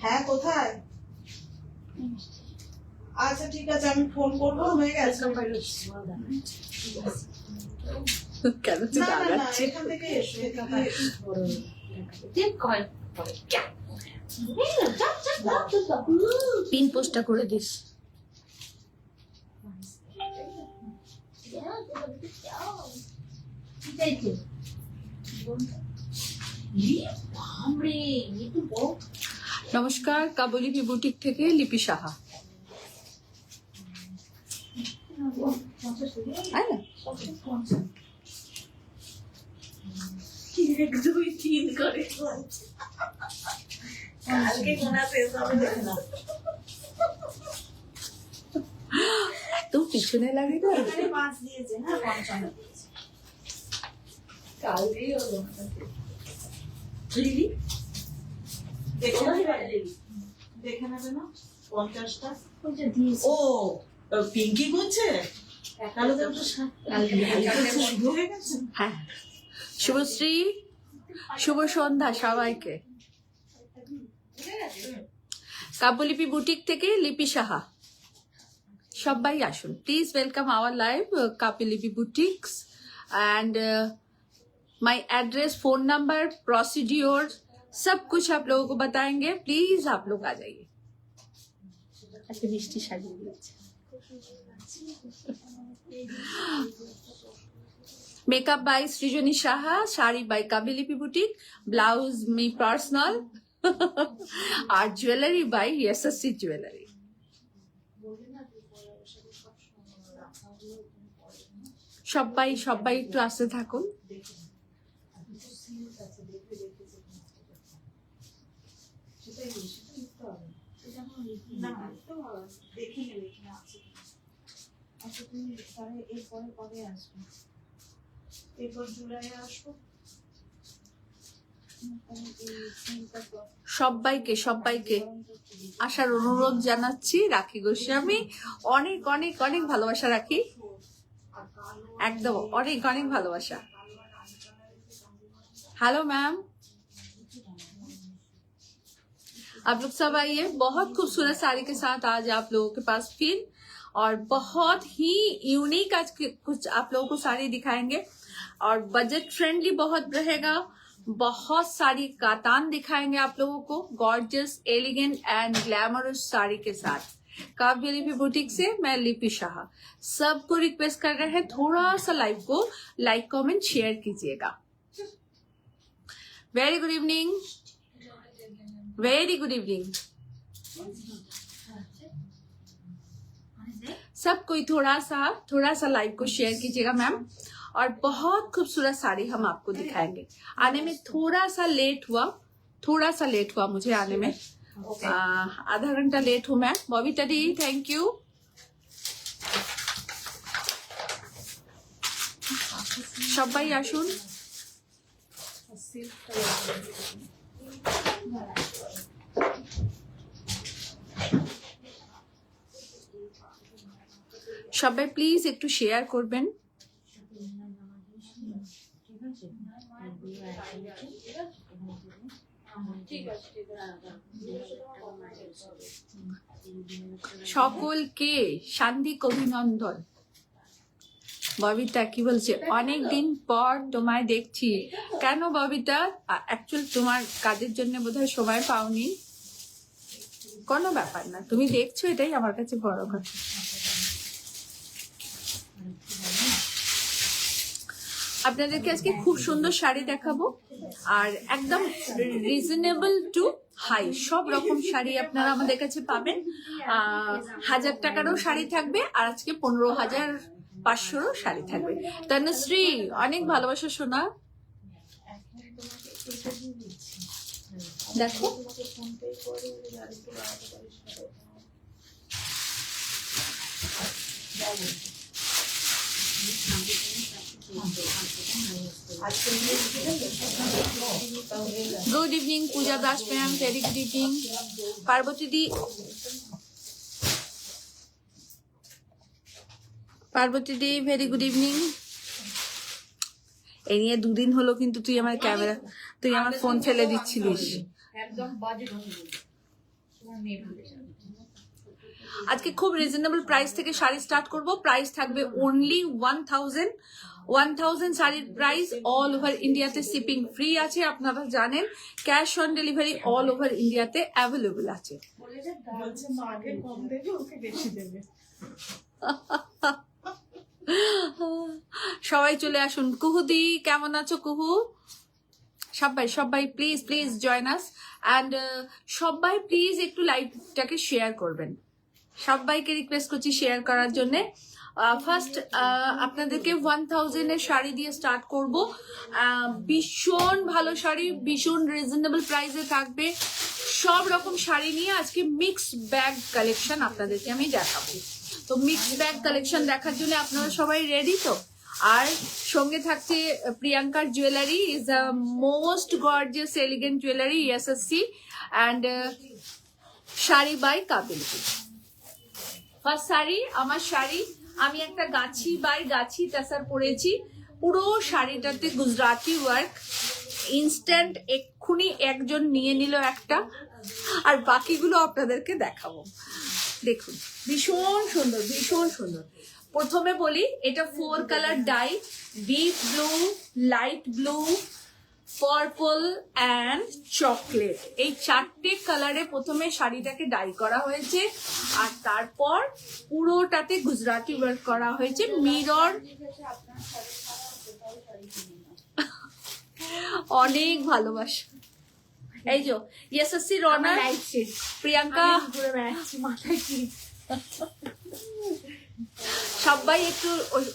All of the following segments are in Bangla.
হ্যাঁ, কোথায়? আচ্ছা ঠিক আছে, আমি ফোন করবো। হয়ে গেছে। কেন তুই না না না, দাঁড়াচ্ছিস? এখান থেকে এসো, এখান থেকে এসো। পিন পোস্টটা করে দিস। নমস্কার, কাবুলি বুটিক থেকে লিপি সাহা। এক দুই তিন করে কালকে গোনা শেষ হবে, দেখে না। এত পিছনে লাগে না। এখানে 5 দিয়েছে, হ্যাঁ 55 দিয়েছে। কালকেই হলো লিলি, দেখে নেবে না 50টা ও পিঙ্কি করছে। তাহলে তো একটু শুরু হয়ে গেছে। হ্যাঁ, শুভশ্রী, শুভ সন্ধ্যা সবাইকে। কাব্যলিপি বুটিক থেকে লিপি সাহা, সবাই আসুন please. Welcome our live Kaplipi boutiques and my address, phone number, procedure सब कुछ आप लोगों को बताएंगे। प्लीज आप लोग आ जाइए। मिष्टी साजिए दिয়েছে। Makeup by Srijani Saha, sari by Kaplipi boutique, blouse me personal और ज्वेलरी बाय एसएससी ज्वेलरी। সবাই সবাই একটু আসতে থাকুন। না তো দেখে নেবে কি আছে। আচ্ছা তুমি তাহলে এরপরে কবে আসবে? এরপর জুলাইয়ে আসবো। সবাইকে সবাইকে আসার অনুরোধ জানাচ্ছি। রাখি গোস্বামী, অনেক অনেক অনেক ভালোবাসা রাখি, একদম অনেক অনেক ভালোবাসা। हेलो मैम, आप लोग सब आइए। बहुत खूबसूरत साड़ी के साथ आज आप लोगों के पास फिर, और बहुत ही यूनिक आज कुछ आप लोगों को साड़ी दिखाएंगे और बजट फ्रेंडली बहुत रहेगा। बहुत सारी कातान दिखाएंगे आप लोगों को, gorgeous, elegant and glamorous sari के साथ। काव्यलिपि बुटीक से मैं लिपि शाह सबको रिक्वेस्ट कर रहे हैं, थोड़ा सा लाइव को लाइक कमेंट शेयर कीजिएगा। Very good evening, very good evening. सब कोई थोड़ा सा लाइव को शेयर कीजिएगा मैम। और बहुत खूबसूरत साड़ी हम आपको दिखाएंगे। आने में थोड़ा सा लेट हुआ मुझे आने में, आधा घंटा लेट हूँ मैं। बॉबीटा दी, थैंक यू। সবাই আসুন। সবাই প্লিজ একটু শেয়ার করবেন। সকলকে শান্তিক অভিনন্দন। ববিতা কি বলছে? অনেকদিন পর তোমায় দেখছি। কেন ববিতা? অ্যাকচুয়ালি তোমার কাজের জন্য বোধহয় সময় পাওনি। কোনো ব্যাপার না, তুমি দেখছো এটাই আমার কাছে বড় কথা। আপনাদেরকে আজকে খুব সুন্দর শাড়ি দেখাবো, আর একদম রিজনেবল টু হাই সব রকম শাড়ি আপনারা আমাদের কাছে পাবেন। 1000 টাকারও শাড়ি থাকবে, আর আজকে 15,500 শাড়ি থাকবে। তনুশ্রী, অনেক ভালোবাসা শোনা। দেখো good evening Puja Das ma'am, very good evening. Parvati di, very good evening. এই নিয়ে 2 দিন হলো কিন্তু তুই আমার ফোন ফেলে দিচ্ছিলিস। একদম বাজে কথা বলবি, তোমার মেয়ে ভুলে যাবে। আজকে খুব রিজনেবল প্রাইস থেকে শাড়ি স্টার্ট করব। প্রাইস থাকবে অনলি 1000 শাড়ির প্রাইস। অল ওভার ইন্ডিয়াতে শিপিং ফ্রি আছে, আপনারা জানেন। Cash on delivery all over ইন্ডিয়াতে অ্যাভেলেবল আছে। বলছে মাকে কম দেবে, ওকে বেশি দেবে। সবাই চলে আসুন। কুহুদি কেমন আছো কুহু? সবাই প্লিজ জয়েন আস। অ্যান্ড সবাই প্লিজ একটু লাইভটাকে শেয়ার করবেন। সবাইকে রিকোয়েস্ট করছি শেয়ার করার জন্য। ফার্স্ট আপনাদেরকে 1000 এর শাড়ি দিয়ে স্টার্ট করব। ভীষণ ভালো শাড়ি, ভীষণ রিজনেবল প্রাইসে থাকবে। সব রকম শাড়ি নিয়ে আজকে মিক্স ব্যাগ কালেকশন আপনাদেরকে আমি দেখাবো। তো মিক্স ব্যাগ কালেকশন দেখার জন্য আপনারা সবাই রেডি তো? আর সঙ্গে থাকছে প্রিয়াঙ্কার jewellery, is a most gorgeous elegant jewellery, ESSC, and sari by Kabilpur. First sari, আমার শাড়ি, আমি একটা গাছি টাসার পরেছি। পুরো শাড়িটাতে গুজরাটি ওয়ার্ক, ইনস্ট্যান্ট এক্ষুনি একজন নিয়ে নিল একটা, আর বাকিগুলো আপনাদেরকে দেখাবো। দেখুন ভীষণ সুন্দর। প্রথমে বলি এটা 4 colour dye, deep blue, light blue, purple and chocolate. এই 4টে কালারে প্রথমে শাড়িটাকে ডাই করা হয়েছে, আর তারপর পুরোটাতে গুজরাটি ওয়ার্ক করা হয়েছে। মিরর, অনেক ভালোবাসা। এই যে ESSC রনা, প্রিয়াঙ্কা, সবাই একটু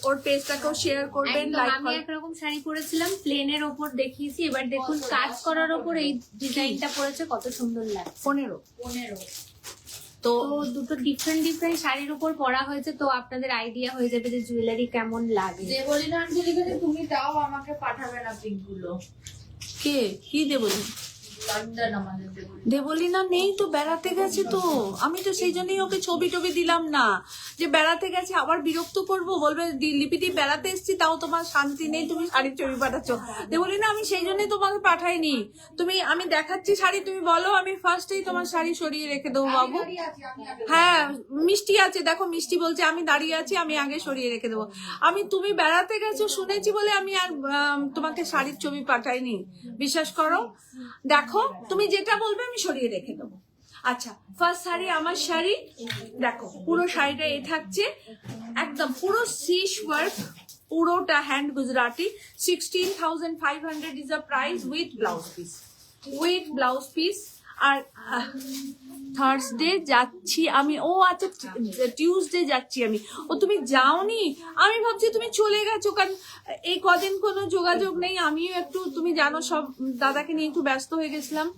ওর পেজটাকেও শেয়ার করবেন। আমি একরকম শাড়ি পরেছিলাম প্লেনের ওপর দেখিয়েছি, এবার দেখুন কাজ করার ওপর এই ডিজাইনটা পড়েছে, কত সুন্দর লাগছে। 15 তো দুটো ডিফারেন্ট শাড়ির উপর পরা হয়েছে, তো আপনাদের আইডিয়া হয়ে যাবে যে জুয়েলারি কেমন লাগে। যে বলি না আঞ্জলিকে তুমি তাও আমাকে পাঠাবে না পিক গুলো। কে কি দেবলি? লন্ডন আমাদের দেবলিনা নেই তো, বেড়াতে গেছে তো। আমি তো সেই জন্যই ওকে ছবি দিলাম না, যে বেড়াতে গেছে আবার বিরক্ত করবো, বলবে লিপিটি বেড়াতে এসছি তাও তোমার শান্তি নেই, তুমি শাড়ির ছবি পাঠাচ্ছ। দেবলিনা আমি সেই জন্যই তোমাকে পাঠাইনি। আমি দেখাচ্ছি শাড়ি, তুমি বলো, আমি ফার্স্টেই তোমার শাড়ি সরিয়ে রেখে দেবো বাবু। হ্যাঁ মিষ্টি আছে, দেখো মিষ্টি বলছে আমি দাঁড়িয়ে আছি, আমি আগে সরিয়ে রেখে দেবো। তুমি বেড়াতে গেছো শুনেছি বলে আমি আর তোমাকে শাড়ির ছবি পাঠাইনি, বিশ্বাস করো। দেখো তুমি যেটা বলবে আমি সরিয়ে রেখে দেবো। আচ্ছা ফার্স্ট শাড়ি, আমার শাড়ি দেখো, পুরো শাড়িটা এই থাকছে, একদম পুরো সিশ ওয়ার্ক, পুরোটা hand Gujarati. 16,500 is a price with blouse piece. আর থার্সডে যাচ্ছি আমি, ও আচ্ছা টিউসডে যাচ্ছি আমি। ও তুমি যাওনি? আমি ভাবছি তুমি চলে গেছো, কারণ এই কদিন কোনো যোগাযোগ নেই। আমিও একটু, তুমি জানো, সব দাদাকে নিয়ে একটু ব্যস্ত হয়ে গেছিলাম,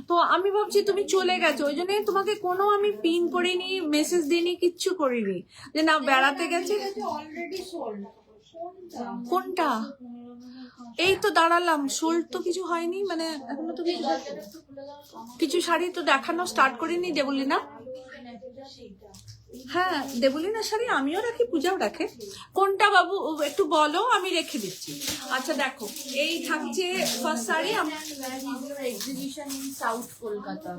তো আমি ভাবছি তুমি চলে গেছো, ওই জন্য তোমাকে কোনো আমি পিন করিনি, মেসেজ দিইনি, কিচ্ছু করিনি যে না বেড়াতে গেছে। Already sold. কোনটা? এই তো দাঁড়ালাম, সোল্ড তো কিছু হয়নি, মানে এখনো তো কিছু শাড়ি তো দেখানো স্টার্ট করিনি। দেবলিনা, হ্যাঁ দেবলিনা শাড়ি আমিও রাখি, পূজাও রাখে। কোনটা বাবু একটু বলো, আমি রেখে দিচ্ছি। আচ্ছা দেখো এই থাকছে first sari. Exhibition in south Kolkata.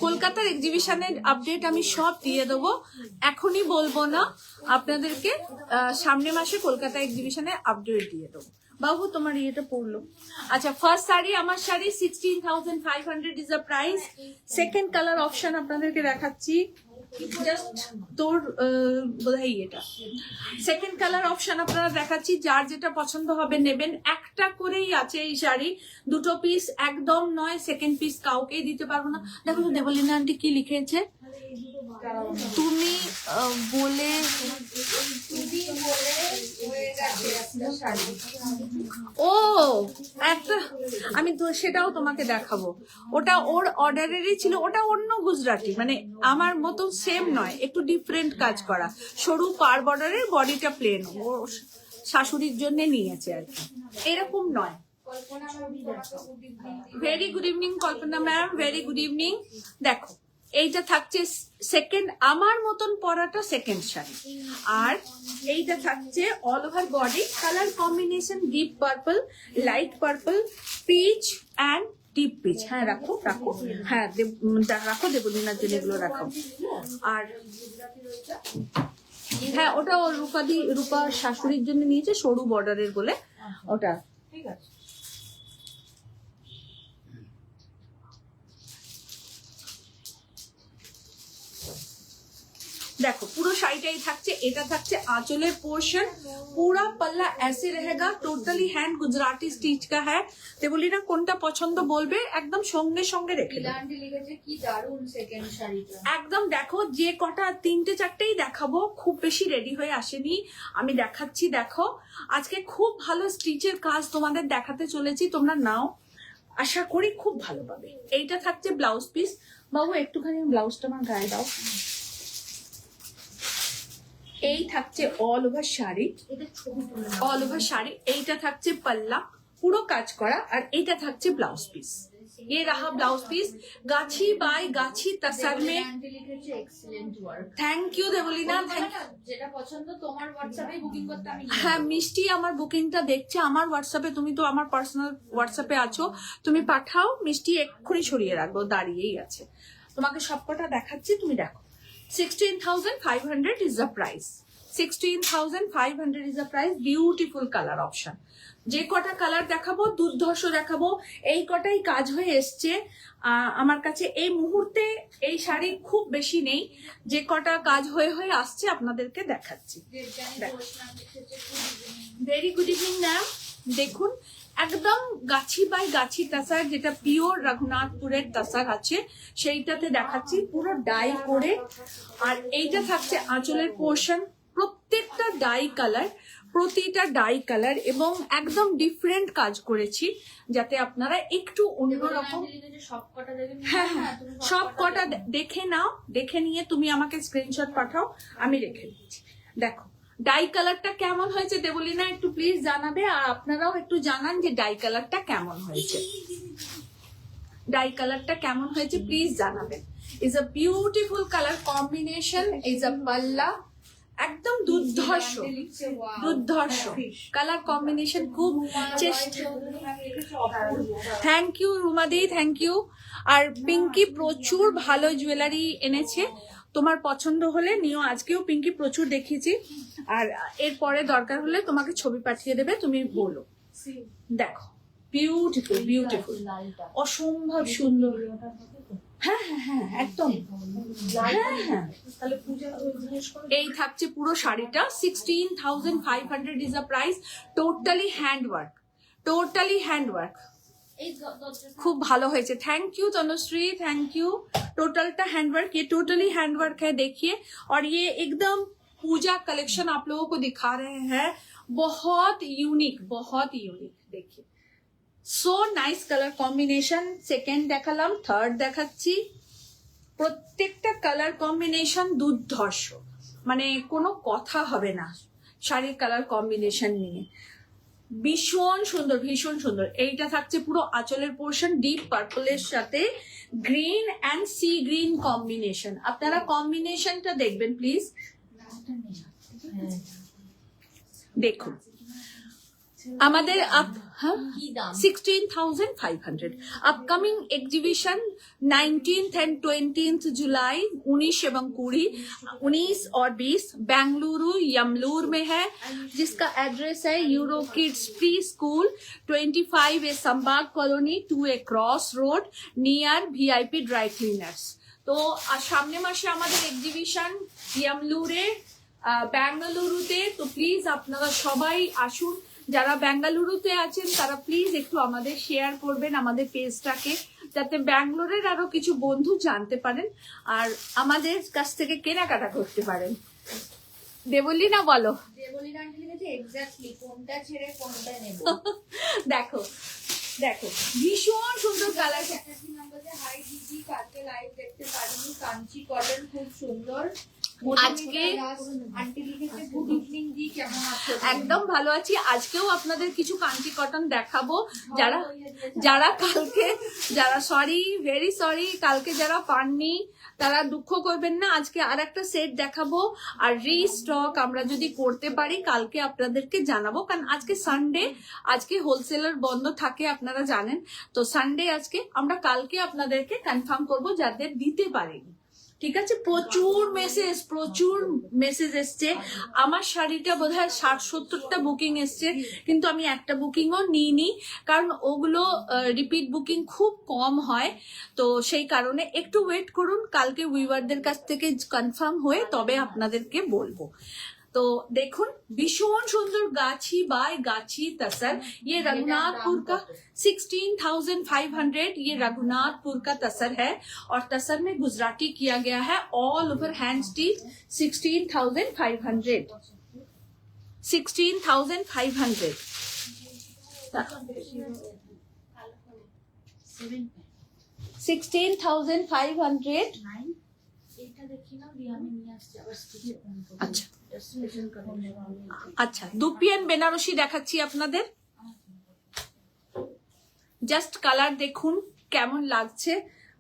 কলকাতার এক্সিবিশনের আপডেট আমি সব দিয়ে দেবো, এখনই বলবো না আপনাদেরকে। সামনে মাসে কলকাতা এক্সিবিশনের আপডেট দিয়ে দেবো। বাবু তোমার ইয়েটা পড়লো। আচ্ছা ফার্স্ট শাড়ি, আমার sari 16,500 is a price. Second colour option আপনাদেরকে দেখাচ্ছি, জাস্ট তোর বোধহয় এটা সেকেন্ড কালার অপশন আপনারা দেখাচ্ছি, যার যেটা পছন্দ হবে নেবেন। একটা করেই আছে এই শাড়ি, 2 পিস একদম নয়, সেকেন্ড পিস কাউকেই দিতে পারবো না। দেখো তো দেবলিনা আন্টি কি লিখেছে, তুমি বলে ও একটা, আমি তো সেটাও তোমাকে দেখাবো। ওটা ওর অর্ডারেরই ছিল, ওটা অন্য গুজরাটি, মানে আমার মতো সেম নয়, একটু ডিফারেন্ট কাজ করা, সরু পার বর্ডারের, বডিটা প্লেন, ও শাশুড়ির জন্য নিয়েছে আর কি, এরকম নয়। ভেরি গুড ইভিনিং কল্পনা ম্যাম, ভেরি গুড ইভিনিং। দেখো এইটা থাকছে সেকেন্ড, আমার মতন পরাটা সেকেন্ড শাড়ি। আর এইটা থাকছে all over body colour combination deep purple, light purple, peach and deep peach. হ্যাঁ রাখো রাখো, হ্যাঁ রাখো দেবলীনার জন্য এগুলো রাখো। আর হ্যাঁ ওটা ওর রূপা শাশুড়ির জন্য নিয়েছে, সরু বর্ডারের বলে ওটা। ঠিক আছে। देखो पूरा शाড়িটাই থাকছে, এটা থাকছে आंचलेर पोर्शन, पूरा पल्ला ऐसे रहेगा, टोटली हैंड गुजराती स्टिच का है। तो बोली ना কোনটা পছন্দ বলবে, একদম সঙ্গে সঙ্গে রেখে দেব। আন্টি লিখেছে কি দারুন সেকেন্ড শাড়িটা। একদম দেখো, যে কটা 3টে 4টেই দেখাবো, খুব বেশি রেডি হয়ে আসেনি, আমি দেখাচ্ছি। দেখো আজকে খুব ভালো স্টিচের কাজ তোমাদের দেখাতে চলেছি, তোমরা নাও, আশা করি খুব ভালো পাবে। এইটা থাকছে ব্লাউজ পিস। বাবু একটুখানি ব্লাউজটা আমার গায়ে দাও। এই থাকছে all over sari, all over sari. এইটা থাকছে পাল্লা পুরো কাজ করা, আর এইটা থাকছে ব্লাউজ পিস। ये रहा ब्लाउज पीस, गाछी बाय गाछी तसर में। আন্টি লিখেছে excellent work. Thank you Debolina, thank you. যেটা পছন্দ তোমার হোয়াটসঅ্যাপে বুকিং করতে আমি হ্যাঁ মিষ্টি আমার বুকিংটা দেখছে আমার হোয়াটসঅ্যাপে, তুমি তো আমার পার্সোনাল হোয়াটসঅ্যাপে আছো, তুমি পাঠাও, মিষ্টি এক্ষুনি সরিয়ে রাখবো, দাঁড়িয়েই আছে। তোমাকে সবকটা দেখাচ্ছি, তুমি দেখো। 16,500 is the price, 16,500 is the price। Beautiful colour option, যে কটা কালার দেখাবো দুর্ধর্ষ দেখাবো, এই কটাই কাজ হয়ে এসছে আমার কাছে এই মুহূর্তে। এই শাড়ি খুব বেশি নেই, যে কটা কাজ হয়ে হয়ে আসছে আপনাদেরকে দেখাচ্ছি। Very good evening ma'am. দেখুন একদম গাছি বাই গাছি তাসার, যেটা পিওর রঘুনাথপুরের তাসার আছে সেইটাতে দেখাচ্ছি, পুরো ডাই করে। আর এইটা থাকছে আঁচলের পোর্শন, প্রত্যেকটা ডাই কালার, প্রতিটা ডাই কালার, এবং একদম ডিফারেন্ট কাজ করেছি যাতে আপনারা একটু অন্যরকম। সবকটা দেবেন। হ্যাঁ হ্যাঁ সব কটা দেখে নাও, দেখে নিয়ে তুমি আমাকে স্ক্রিনশট পাঠাও, আমি রেখে দিচ্ছি। দেখো ডাই কালারটা কেমন হয়েছে দেবলীনা, একটু প্লিজ জানাবে, আর আপনারাও একটু জানান যে ডাই কালারটা কেমন হয়েছে, ডাই কালারটা কেমন হয়েছে প্লিজ জানাবেন। Is a beautiful colour combination, is a palla, একদম দুর্ধর্ষ দুর্ধর্ষ কালার কম্বিনেশন, খুব চেষ্টা। Thank you Rumadi, thank you. আর পিঙ্কি প্রচুর ভালো জুয়েলারি এনেছে, তোমার পছন্দ হলে নিও। আজকেও পিঙ্কি প্রচুর দেখিয়েছি, আর এরপরে দরকার হলে তোমাকে ছবি পাঠিয়ে দেবে, তুমি বলো। দেখো বিউটিফুল বিউটিফুল, অসম্ভব সুন্দর। হ্যাঁ হ্যাঁ হ্যাঁ একদম, হ্যাঁ হ্যাঁ। এই থাকছে পুরো শাড়িটা, 16,500 is a price, totally handwork, totally handwork, खूब भालो হয়েছে। Thank you Tanushree, thank you. टोटलटा हैंडवर्क, ये टोटली हैंडवर्क है देखिए। और ये एकदम पूजा कलेक्शन आप लोगों को दिखा रहे हैं, बहुत यूनिक देखिए, so nice colour combination. Second देखालाम, थार्ड देखाচ্ছি, প্রত্যেকটা কালার কম্বিনেশন দুর্ধর্ষ, মানে কোনো কথা হবে না শাড়ির কালার কম্বিনেশন নিয়ে। ভীষণ সুন্দর, ভীষণ সুন্দর। এইটা থাকছে পুরো আঁচলের পোর্শন, ডিপ পার্পলের সাথে green and sea green combination. আপনারা কম্বিনেশনটা দেখবেন প্লিজ, দেখুন। আমাদের 16,500 upcoming exhibition 19th and 20th जुलाई, 19 এবং 19 और 20 बेंगलुरु यमलूर में है, जिसका एड्रेस है Euro kids pre school, 25 A Sambag colony, 2A cross road, near VIP dry cleaners. तो सामने मासे আমাদের এক্সিবিশন ইয়ামলুরে, বেঙ্গালুরুতে। তো প্লিজ আপনারা সবাই আসুন, যারা বেঙ্গালুরুতে আছেন তারা প্লিজ একটু আমাদের শেয়ার করবেন আমাদের পেজটাকে, যাতে ব্যাঙ্গালোরের আরো কিছু বন্ধু জানতে পারেন আর আমাদের কাছ থেকে কেনাকাটা করতে পারেন। দেবলীনা বলো। দেবলীনা আন্টি লিখেছে এক্স্যাক্টলি কোনটা ছেড়ে কোনটা নেব। দেখো দেখো ভীষণ সুন্দর কালার। হাই দিদি, কালকে লাইভ দেখতে পারিনি, কাঞ্চি কটন খুব সুন্দর। আজকে আন্টি লিখেছে গুড ইভিনিং জি, কেমন আছো? একদম ভালো আছি। আজকেও আপনাদের কিছু কাঞ্চি কটন দেখাবো। যারা সরি, ভেরি সরি, কালকে যারা পাননি তারা দুঃখ করবেন না। আজকে আর একটা সেট দেখাবো, আর রিস্টক আমরা যদি করতে পারি কালকে আপনাদেরকে জানাবো, কারণ আজকে সানডে, আজকে হোলসেলার বন্ধ থাকে আপনারা জানেন। তো সানডে আজকে আমরা কালকে আপনাদেরকে কনফার্ম করবো যাদের দিতে পারেনি। ঠিক আছে, প্রচুর মেসেজ এসছে। আমার শাড়িটা বোধহয় 60-70টা বুকিং এসছে, কিন্তু আমি একটা বুকিংও নিইনি, কারণ ওগুলো রিপিট বুকিং খুব কম হয়। তো সেই কারণে একটু ওয়েট করুন, কালকে উইভারদের কাছ থেকে কনফার্ম হয়ে তবে আপনাদেরকে বলবো। तो देखुन भीषण सुंदर गाछी बाय गाछी तसर, ये रघुनाथपुर का 16,500 ये रघुनाथपुर का तसर है, और तसर में गुजराती किया गया है, ऑल ओवर हैंड स्टिच 16,500 16,500 16,500। अच्छा আচ্ছা, দুপিয়ান বেনারসি দেখাচ্ছি আপনাদের। জাস্ট কালার দেখুন কেমন লাগছে,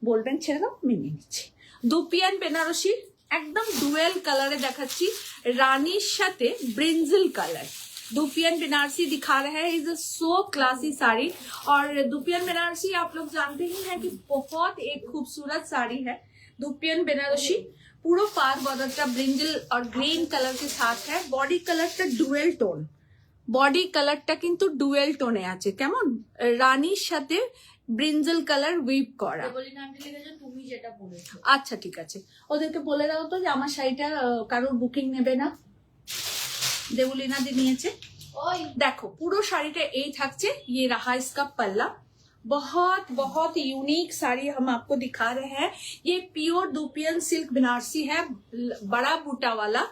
বলবেন ছেড়ে দাও, মেনে নিচ্ছি। দুপিয়ান বেনারসি একদম ডুয়েল কালারে দেখাচ্ছি, রানীর সাথে ব্রিঞ্জল কালার। दुपियन बनारसी दिखा रहा है, इज सो क्लासी साड़ी। और दुपियन बनारसी आप लोग जानते ही हैं कि बहुत एक खूबसूरत साड़ी है। दुपियन बनारसी পুরো পার বর্ডারটা ব্রিঞ্জল আর গ্রিন কালার के साथ है। বডি কালারটা ডুয়েল টোন, বডি কালারটা কিন্তু ডুয়েল টোনে আছে, কেমন রানীর সাথে ব্রিঞ্জল কালার উইভ করা। তুমি যেটা বলেছো, আচ্ছা ঠিক আছে, ওদেরকে বলে দাও তো যে আমার শাড়িটা কারোর বুকিং নেবে না। দেবলিনা দি নিয়েছে। দেখো পুরো শাড়িটা এই থাকছে, ये रहा इसका पल्ला। बहुत बहुत यूनिक साड़ी हम आपको दिखा रहे हैं। ये प्योर दुपियन सिल्क बनारसी है, बड़ा बूटा वाला।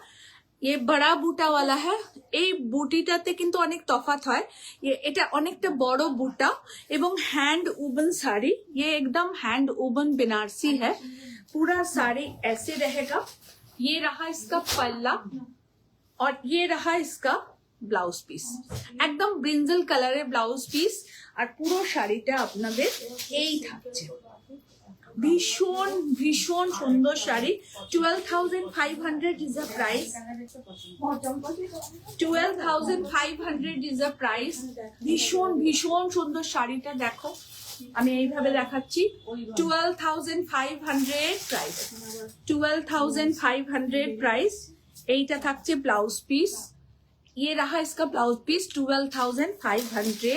ये बड़ा বুটা वाला है। এই বুটিটাতে কিন্তু অনেক তফাৎ হয়, এটা অনেকটা বড় বুটা এবং হ্যান্ড উবন শাড়ি। ये एकदम हैंड उबन बनारसी है। पूरा साड़ी ऐसे रहेगा। ये रहा इसका पल्ला और ये रहा इसका ব্লাউজ পিস, একদম ব্রিঞ্জল কালারের ব্লাউজ পিস। আর পুরো শাড়িটা আপনাদের এই থাকছে, ভীষণ ভীষণ সুন্দর sari. 12,500 is a price, 12,500 is a price. ভীষণ ভীষণ সুন্দর শাড়িটা দেখো, আমি এইভাবে দেখাচ্ছি। 12,500 প্রাইস, 12,500 প্রাইস। এইটা থাকছে ব্লাউজ পিস। ये रहा इसका ब्लाउज पीस, 12,500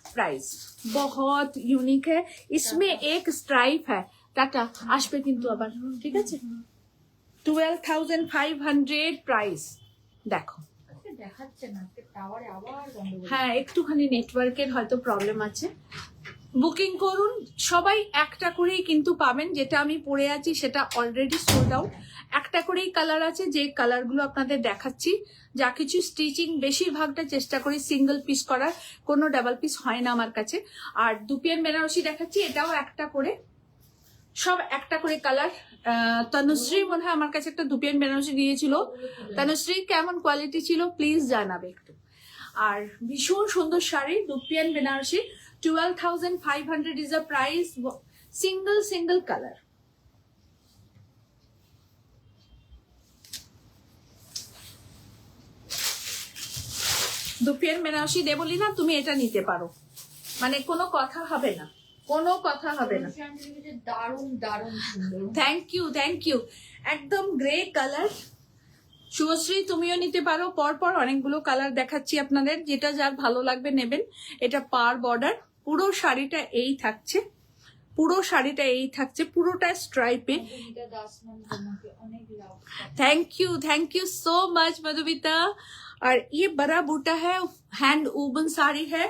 प्राइस। बहुत यूनिक है, इसमें एक स्ट्राइप है। टाटा आसपे किन्तु आबार ठीक है। 12,500 प्राइस। देखो দেখাচ্ছে না, টাওয়ারে আবার বন্ধ। হ্যাঁ, একটুখানি নেটওয়ার্কের হয়তো প্রবলেম আছে। বুকিং করুন, সবাই একটা করেই কিন্তু পাবেন। যেটা আমি পরে আছি সেটা অলরেডি সোল্ড আউট। একটা করেই কালার আছে, যে কালারগুলো আপনাদের দেখাচ্ছি। যা কিছু স্টিচিং বেশিরভাগটা চেষ্টা করি সিঙ্গেল পিস করার, কোনো ডাবল পিস হয় না আমার কাছে। আর দুপিয়ান বেনারসি দেখাচ্ছি, এটাও একটা করে, সব একটা করে কালার। তনুশ্রী মনে হয় আমার কাছে একটা দুপিয়ান বেনারসি দিয়েছিল। তনুশ্রী কেমন কোয়ালিটি ছিল প্লিজ জানাবে একটু। আর ভীষণ সুন্দর sari, dupion Banarasi. 12,500 is a price, single color। Dupion Banarasi Deoli না, তুমি এটা নিতে পারো, মানে কোনো কথা হবে না, কোনো কথা হবে না। দারুণ দারুণ সুন্দর, থ্যাংক ইউ। একদম গ্রে কালার। শুভশ্রী তুমিও নিতে পারো, পরপর অনেকগুলো কালার দেখাচ্ছি আপনাদের, যেটা যার ভালো লাগবে নেবেন। এটা পার বর্ডার, পুরো শাড়িটা এই থাকছে, পুরো শাড়িটা এই থাকছে, পুরোটা স্ট্রাইপে। Thank you so much Madhumita. और ये बड़ा बूटा है, हैंड वूवन साड़ी है।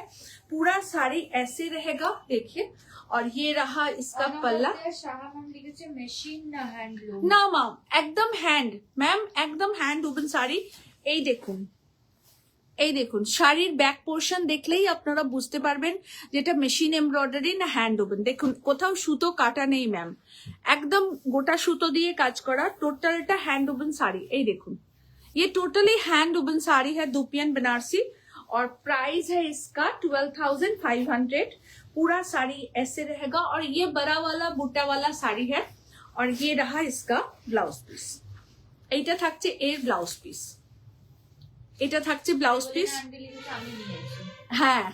पूरा साड़ी ऐसे रहेगा, देखिए। और ये रहा इसका पल्ला। মেশিন না হ্যান্ডলুম না ম্যাম, একদম হ্যান্ড, ম্যাম একদম হ্যান্ড উবন শাড়ি। এই দেখুন এই দেখুন শাড়ির ব্যাক পোর্শন দেখলেই আপনারা বুঝতে পারবেন যেটা মেশিন এমব্রয়ডারি না হ্যান্ড ওভেন। দেখুন কোথাও সুতো কাটা নেই ম্যাম, একদম গোটা সুতো দিয়ে কাজ করা, টোটালটা हैंड वुवन साड़ी। ये देखो ये टोटली हैंड वुवन साड़ी है दुपियन बनारसी और प्राइस है इसका 12,500। पूरा साड़ी ऐसे रहेगा और ये बड़ा वाला बूटा वाला साड़ी है और ये रहा इसका ब्लाउज पीस। এইটা থাকছে এর ব্লাউজ পিস, এটা থাকছে ব্লাউজ পিস। আমি নিয়েছি। হ্যাঁ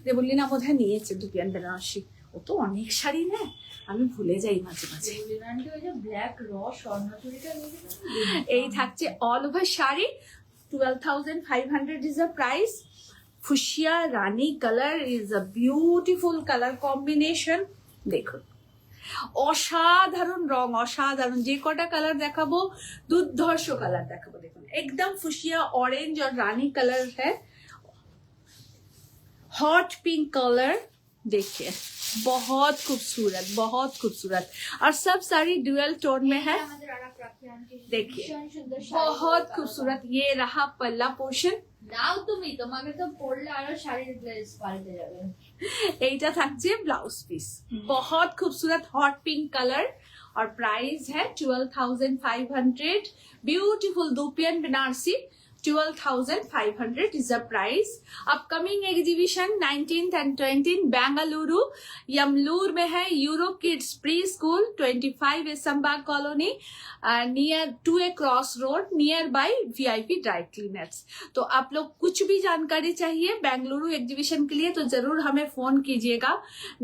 দেবলীনা বোধহয় নিয়েছে দুপিয়ান বেনারসি, ও তো অনেক শাড়ি নেয় আমি ভুলে যাই মাঝে মাঝে। ব্ল্যাক র স্বর্ণচুরিটা নিয়েছি। এই থাকছে all over sari 12,500 is the price। Fuchsia Rani colour is a beautiful colour combination. দেখুন অসাধারণ রং, অসাধারণ। যে কটা কালার দেখাবো দুর্ধর্ষ কালার দেখাবো। দেখুন একদম ফুশিয়া ऑरेंज और रानी कलर है, हॉट पिंक कलर देखिए बहुत खूबसूरत, बहुत खूबसूरत। और सब साड़ी ड्यूअल टोन में है। देखिए बहुत खूबसूरत। ये रहा पल्ला पोर्शन। নাও তুমি, তোমাকে তো পরলে আরো শাড়ির ড্রেস পাল্টে যাবে। এইটা থাকছে ব্লাউজ পিস, बहुत खूबसूरत हॉट पिंक कलर और प्राइस है 12,500। Beautiful dupion Banarasi 12,500 is the price। Upcoming exhibition 19th and 20th Bengaluru Yemalur में है। Euro kids pre school 25 Sambag colony near 2A cross road near by VIP dry cleaners. तो आप लोग कुछ भी जानकारी चाहिए बेंगलुरु एग्जीबिशन के लिए तो जरूर हमें फोन कीजिएगा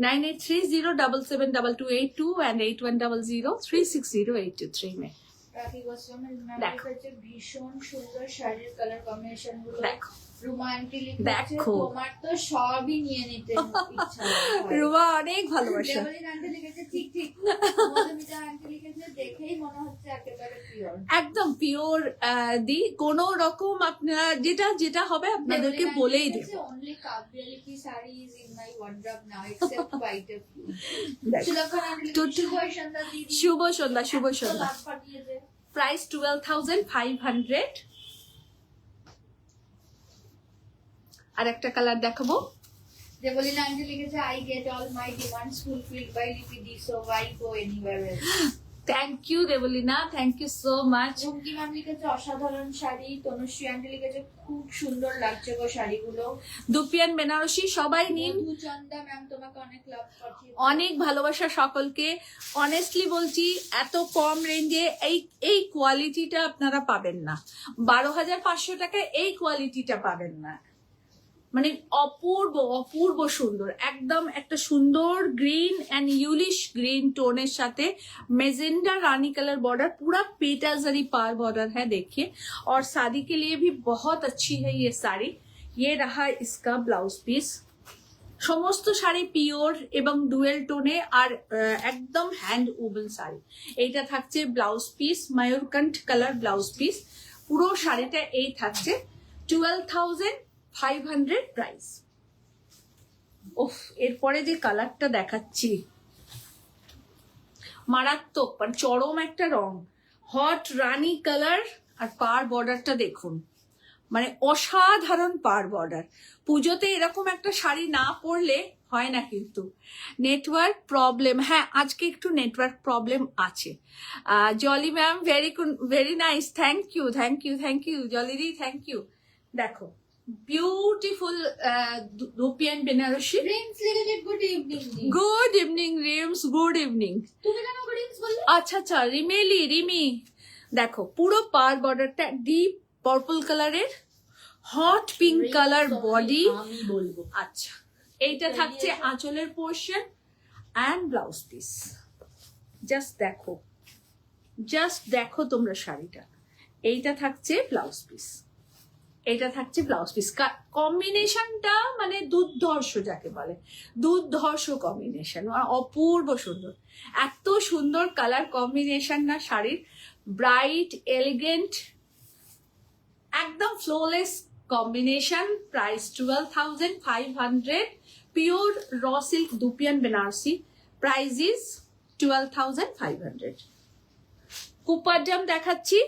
9830772282 and 8100360823 में। রাখি গোস্বামীর ম্যামের কাছে ভীষণ সুন্দর শাড়ির কালার কম্বিনেশন গুলো। দেখো রুমা আন্টি লিখেছে দেখো। তোমার তো সবই নিয়ে নিতে ইচ্ছা হয়। রুমা অনেক ভালোবাসা। দেবলীনা আন্টি লিখেছে ঠিক ঠিক। মধুমিতা আন্টি লিখেছে দেখেই মনে হচ্ছে একেবারে পিওর। একদম পিওর দি কোনো রকম আপনারা যেটা যেটা হবে আপনাদেরকে বলেই দেব। only Kavyaliki sarees in my wardrobe now except quite a few। দেখো, সুলক্ষণ আন্টি লিখেছে শুভ সন্ধ্যা দিদি। শুভ সন্ধ্যা, শুভ সন্ধ্যা। লাভ পাঠিয়েছে। প্রাইস 12,500। আর একটা কালার দেখাবো। দেবলীনা আন্টি লিখেছে I get all my demands fulfilled by LPD so why go anywhere else। Thank you Debolina, thank you so much. Jhumki ma'am লিখেছে অসাধারণ শাড়ি। তনুশ্রী আন্টি লিখেছে খুব সুন্দর লাগছে গো শাড়িগুলো। দুপিয়ান বেনারসি সবাই নিন। মধুচন্দা ম্যাম তোমাকে অনেক লাভ পাঠিয়েছে। অনেক ভালোবাসা সকলকে। অনেস্টলি বলছি এত কম রেঞ্জে এই কোয়ালিটিটা আপনারা পাবেন না। 12,500 টাকায় এই কোয়ালিটিটা পাবেন না। মানে অপূর্ব অপূর্ব সুন্দর, একদম একটা সুন্দর ग्रीन एंड यूलिश ग्रीन टोन साथे मेजेंडा रानी कलर बॉर्डर, पूरा पेटा जरी पार बॉर्डर है देखिए। और शादी के लिए भी बहुत अच्छी है ये साड़ी। ये रहा इसका ब्लाउज पीस। সমস্ত শাড়ি পিওর এবং ডুয়েল টোনে আর একদম হ্যান্ড উভেন শাড়ি। এইটা থাকছে ব্লাউজ পিস, ময়ূরকণ্ঠ কালার ব্লাউজ পিস। পুরো শাড়িটা এই থাকছে 12,500 প্রাইস। ওফ, এরপরে যে কালারটা দেখাচ্ছি মারাত্মক, মানে চরম একটা রং, হট রানী কালার। আর পার বর্ডারটা দেখুন, মানে অসাধারণ পার বর্ডার। পুজোতে এরকম একটা শাড়ি না পরলে হয় না কিন্তু। নেটওয়ার্ক প্রবলেম, হ্যাঁ আজকে একটু নেটওয়ার্ক প্রবলেম আছে। Jolly ma'am very nice, thank you thank you thank you Jollydi, thank you. দেখো বিউটিফুল দুপিয়ান বেনারসি। রিমস লিখেছে good evening. Good evening Rims, good evening. তুমি কেন রিমস বললে? আচ্ছা আচ্ছা রিমি। দেখো পুরো পার বর্ডারটা ডিপ পার্পল কালারের, হট পিঙ্ক কালার বডি। আমি বলবো আচ্ছা, এইটা থাকছে আঁচলের portion and blouse piece. Just দেখো তোমরা শাড়িটা। এইটা থাকছে ব্লাউজ পিস, এটা থাকছে ব্লাউজ পিস। কম্বিনেশনটা মানে দুর্ধর্ষ, যাকে বলে দুর্ধর্ষ কম্বিনেশন, অপূর্ব সুন্দর। এত সুন্দর কালার কম্বিনেশন না শাড়ির, ব্রাইট এলিগেন্ট একদম flawless combination. Price 12,500। Pure raw silk dupion Banarasi. Price is 12,500। কুপারজাম দেখাচ্ছি।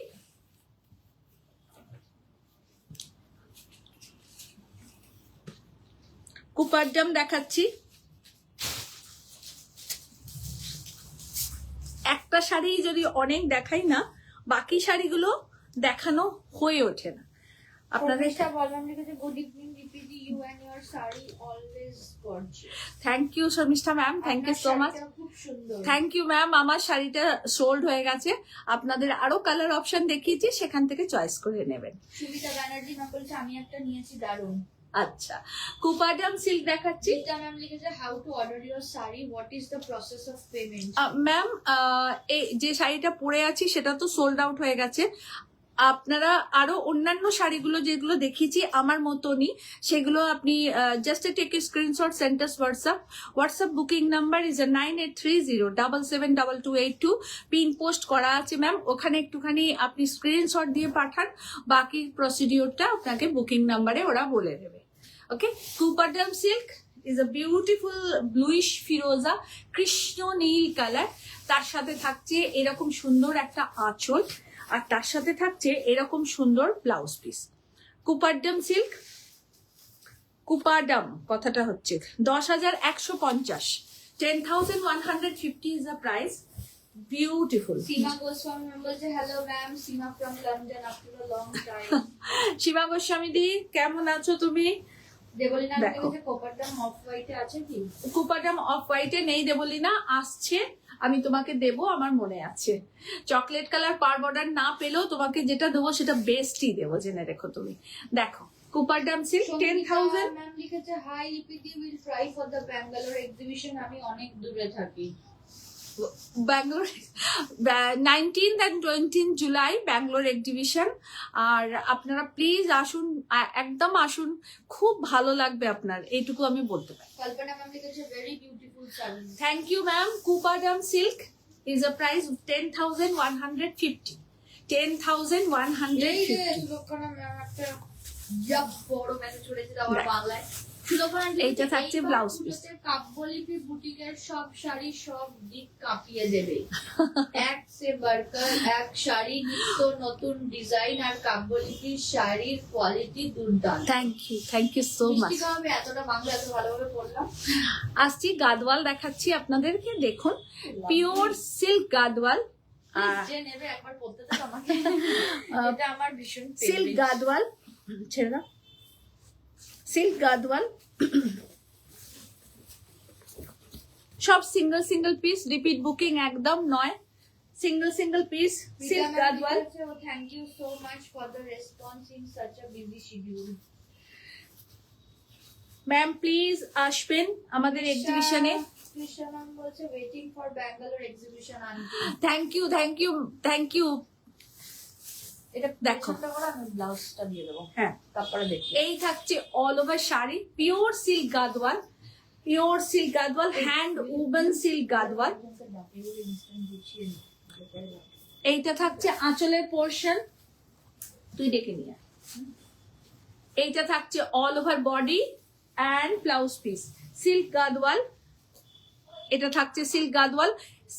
কুপারডাম দেখাচ্ছি। একটা শাড়ি যদি অনেক দেখাই না, বাকি শাড়িগুলো দেখানো হয়ে ওঠে না আপনাদের। প্রতিষ্ঠা বলরাম লিখেছে good evening Ripidi, you and your sari always gorgeous. Thank you Sharmishtha ma'am, thank you so much. খুব সুন্দর। Thank you ma'am. আমার শাড়িটা সোল্ড হয়ে গেছে, আপনাদের আরো কালার অপশন দেখিয়েছি, সেখান থেকে চয়েস করে নেবেন। সুমিতা ব্যানার্জি ম্যাম বলছে আমি একটা নিয়েছি, দারুণ। আচ্ছা, কুপারডাম সিল্ক দেখাচ্ছি। গীতা ম্যাম লিখেছে how to order your sari, what is the process of payment. Ma'am, এই যে শাড়িটা পরে আছি সেটা তো সোল্ড আউট হয়ে গেছে। আপনারা আরো অন্যান্য শাড়িগুলো যেগুলো দেখিয়েছি আমার মতনই, সেগুলো আপনি just take a screenshot, send us WhatsApp booking number is 9830772282। Pin post করা আছে ম্যাম, ওখানে একটুখানি আপনি স্ক্রিনশট দিয়ে পাঠান, বাকি প্রসিডিওরটা আপনাকে বুকিং নাম্বারে ওরা বলে দেবে। Okay, Kupardam silk is a beautiful bluish ফিরোজা কৃষ্ণ নীল কালার, তার সাথে থাকছে এরকম সুন্দর একটা আঁচল, আর তার সাথে থাকছে এরকম সুন্দর blouse piece. Kupardam silk, Kupardam কথাটা হচ্ছে 10,150, 10,150 is the price. Beautiful. Seema Goswami ma'am বলছে hello ma'am, Seema from London after a long time. Seema Goswami di, কেমন আছো তুমি? দেবলিনা দেখো। লিখেছে কোপারডাম অফ হোয়াইটে আছে কি? কুপারডাম অফ হোয়াইটে নেই দেবলিনা, আসছে, আমি তোমাকে দেবো, আমার মনে আছে। চকলেট কালার পার বর্ডার না পেলেও তোমাকে যেটা দেবো সেটা বেস্টই দেবো, জেনে রেখো তুমি। দেখো কুপারডাম সিল্ক 10,000। ম্যাম লিখেছে hi Ipidi, will try for the Bangalore exhibition, আমি অনেক দূরে থাকি। Bangalore 19th and 20th July Bangalore exhibition, আর আপনারা প্লিজ আসুন, একদম আসুন, খুব ভালো লাগবে আপনার, এইটুকু আমি বলতে পারি। কল্পনা ম্যাম লিখেছে very beautiful sari. Thank you ma'am. Kupardam silk is a price 10,150, 10,150। Sulakshana ma'am একটা যা বড় মেসেজ ছড়েছিল আমার দেখ। বাংলায়। সুলক্ষণা এইটা থাকছে ব্লাউজ পিস। কাব্যলিপি বুটিকের সব শাড়ি সব দিক কাঁপিয়ে দেবে। এক সে বাড়কর এক শাড়ি, নিত্য নতুন ডিজাইন, আর কাব্যলিপির শাড়ির কোয়ালিটি দুর্দান্ত। Thank you so much. মিষ্টি আমি এতটা বাংলা এত ভালোভাবে পড়লাম। আসছি গাদওয়াল দেখাচ্ছি আপনাদেরকে, দেখুন পিওর সিল্ক গাদওয়াল, যে নেবে একবার পড়তে দাও আমাকে, এটা আমার ভীষণ সিল্ক গাদওয়াল, ছেড়ে দাও, সিল্ক গাদওয়াল, সব single single piece, repeat booking একদম নয়, single single piece silk Gadwal. Thank you so much for the response in such a busy schedule. Ma'am please আসবেন আমাদের এক্সিবিশনে। কৃষ্ণা ম্যাম বলছে waiting for Bangalore exhibition aunty. Thank you, thank you, thank you. এটা দেখো। পেছনটা করে আমি ব্লাউজটা দিয়ে দেবো, হ্যাঁ, তারপরে দেখি। এই থাকছে all over sari, pure silk Gadwal, pure silk Gadwal, hand woven silk Gadwal. এইটা থাকছে আঁচলের পোর্শন, তুই ডেকে নিয়ে আয়। এইটা থাকছে all over body and blouse piece, silk Gadwal. এটা থাকছে silk Gadwal,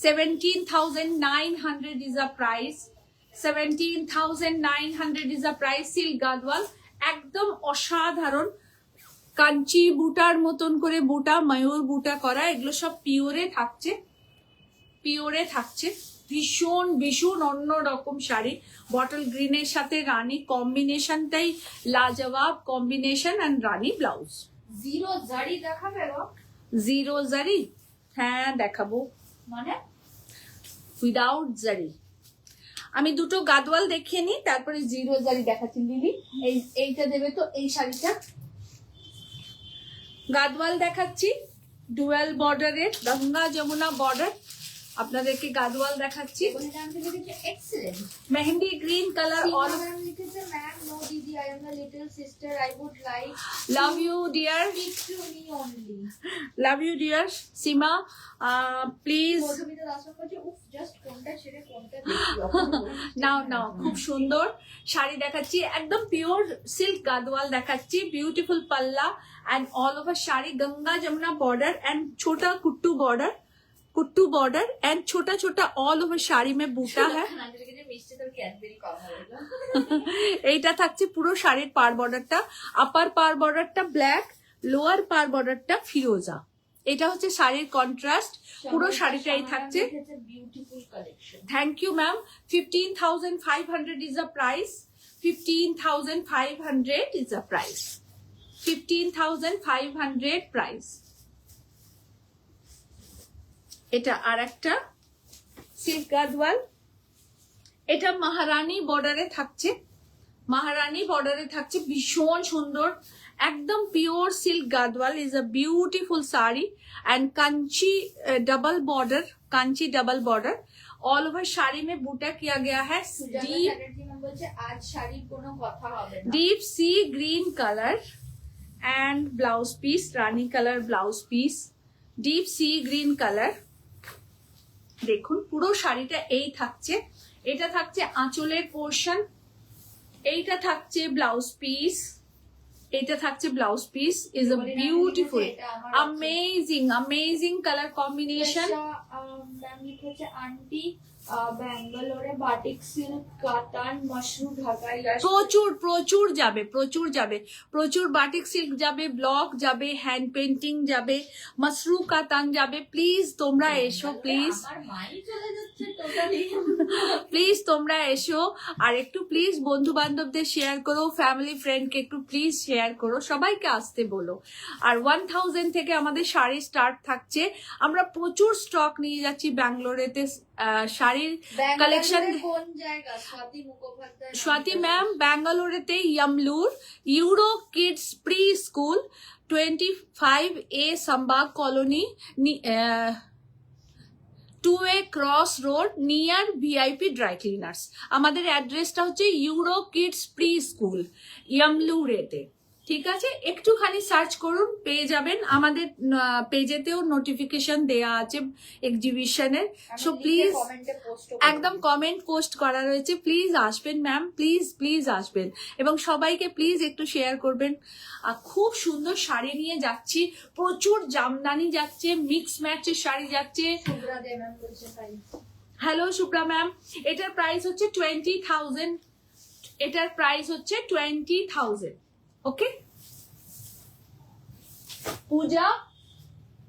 17,900 is a price, 17,900 is a price, silk Gadwal. একদম অসাধারণ কাঞ্চি বুটার মতন করে বুটা, ময়ূর বুটা করা, এগুলো সব পিওরে থাকছে, পিওরে থাকছে, ভীষণ ভীষণ অন্য রকম শাড়ি। বটল গ্রিনের সাথে রানী কম্বিনেশনটাই লাজবাব কম্বিনেশন, অ্যান্ড রানী ব্লাউজ। জিরো জারি দেখাবে গো? জিরো জারি, হ্যাঁ দেখাবো, মানে উইদাউট জারি। আমি দুটো গাদওয়াল দেখিয়ে নিই, তারপরে জিরো জারি দেখাচ্ছি। লিলি এইটা দেবে তো, এই শাড়িটা গাদওয়াল দেখাচ্ছি, ডুয়াল বর্ডারের, গঙ্গা যমুনা বর্ডার, আপনাদেরকে গাদওয়াল দেখাচ্ছি। Excellent. Mehndi green colour, all. Ma'am লিখেছে ম্যাম নো দিদি, I am the little sister, I would like love you dear, speak to me only. Love you dear Seema, please Madhumita Das বলছে উফ জাস্ট কোনটা ছেড়ে কোনটা দেখি। নাও নাও, খুব সুন্দর শাড়ি দেখাচ্ছি, একদম পিওর সিল্ক গাদওয়াল দেখাচ্ছি, beautiful palla and all over sari, Ganga Jamuna border and छोटा कुट्टू बॉर्डर एंड छोटा छोटा ऑल ओवर শাড়ি में বুটা है। এইটা থাকছে পুরো শাড়ির পার বর্ডারটা, আপার পার বর্ডারটা ব্ল্যাক, লোয়ার পার বর্ডারটা ফিরোজা। এটা হচ্ছে শাড়ির কন্ট্রাস্ট, পুরো শাড়িটাই থাকছে। Beautiful collection. Thank you ma'am. 15,500 is the price. 15,500 is the price. 15,500 price. এটা আর একটা সিল্ক গাদওয়াল, এটা মহারানী বর্ডারে থাকছে, মহারানী বর্ডারে থাকছে, ভীষণ সুন্দর, একদম pure silk Gadwal. Is a beautiful sari and Kanchi double border, Kanchi double border all over sari में बूटा किया गया है। डीप বলছে আজ শাড়ির কোনো কথা হবে না। Deep sea green colour and blouse piece, rani colour blouse piece, deep sea green colour. দেখুন পুরো শাড়িটা এই থাকছে, এটা থাকছে আঁচলের পোর্শন, এইটা থাকছে ব্লাউজ পিস, এটা থাকছে blouse piece. Is a beautiful amazing amazing colour combination. Ma'am লিখেছে আন্টি ব্যাঙ্গালোরে বাটিক সিল্ক কাতান মাশরু ঢাকাই প্রচুর প্রচুর যাবে, প্রচুর যাবে, প্রচুর বাটিক সিল্ক যাবে, ব্লক যাবে, হ্যান্ড পেন্টিং যাবে, মাশরু কাতান যাবে। প্লিজ তোমরা এসো, প্লিজ আমার মাই চলে যাচ্ছে টোটালি। প্লিজ তোমরা এসো, আর একটু প্লিজ বন্ধু বান্ধবদের শেয়ার করো, ফ্যামিলি ফ্রেন্ডকে একটু প্লিজ শেয়ার করো, সবাইকে আসতে বলো। আর 1000 থেকে আমাদের শাড়ি স্টার্ট থাকছে। আমরা প্রচুর স্টক নিয়ে যাচ্ছি ব্যাঙ্গালোরেতে শাড়ির কালেকশন। কোন জায়গা? স্বাতি মুখোপাধ্যায়। স্বাতি ম্যাম ব্যাঙ্গালোরেতে Yemalur Euro kids pre school 25A Sambag colony, 2A cross road near VIP dry cleaners. আমাদের অ্যাড্রেসটা হচ্ছে ইউরো কিডস প্রি স্কুল ইয়ামলুরেতে, ঠিক আছে? একটুখানি সার্চ করুন, পেয়ে যাবেন। আমাদের পেজেতেও নোটিফিকেশন দেয়া আছে এক্সিবিশনের। সো প্লিজ একদম কমেন্ট পোস্ট করা রয়েছে, প্লিজ আসবেন ম্যাম, প্লিজ প্লিজ আসবেন, এবং সবাইকে প্লিজ একটু শেয়ার করবেন। খুব সুন্দর শাড়ি নিয়ে যাচ্ছি, প্রচুর জামদানি যাচ্ছে, মিক্স ম্যাচের শাড়ি যাচ্ছে। হ্যালো সুপ্রা ম্যাম, এটার প্রাইস হচ্ছে 20,000, এটার প্রাইস হচ্ছে 20,000। ওকে পূজা,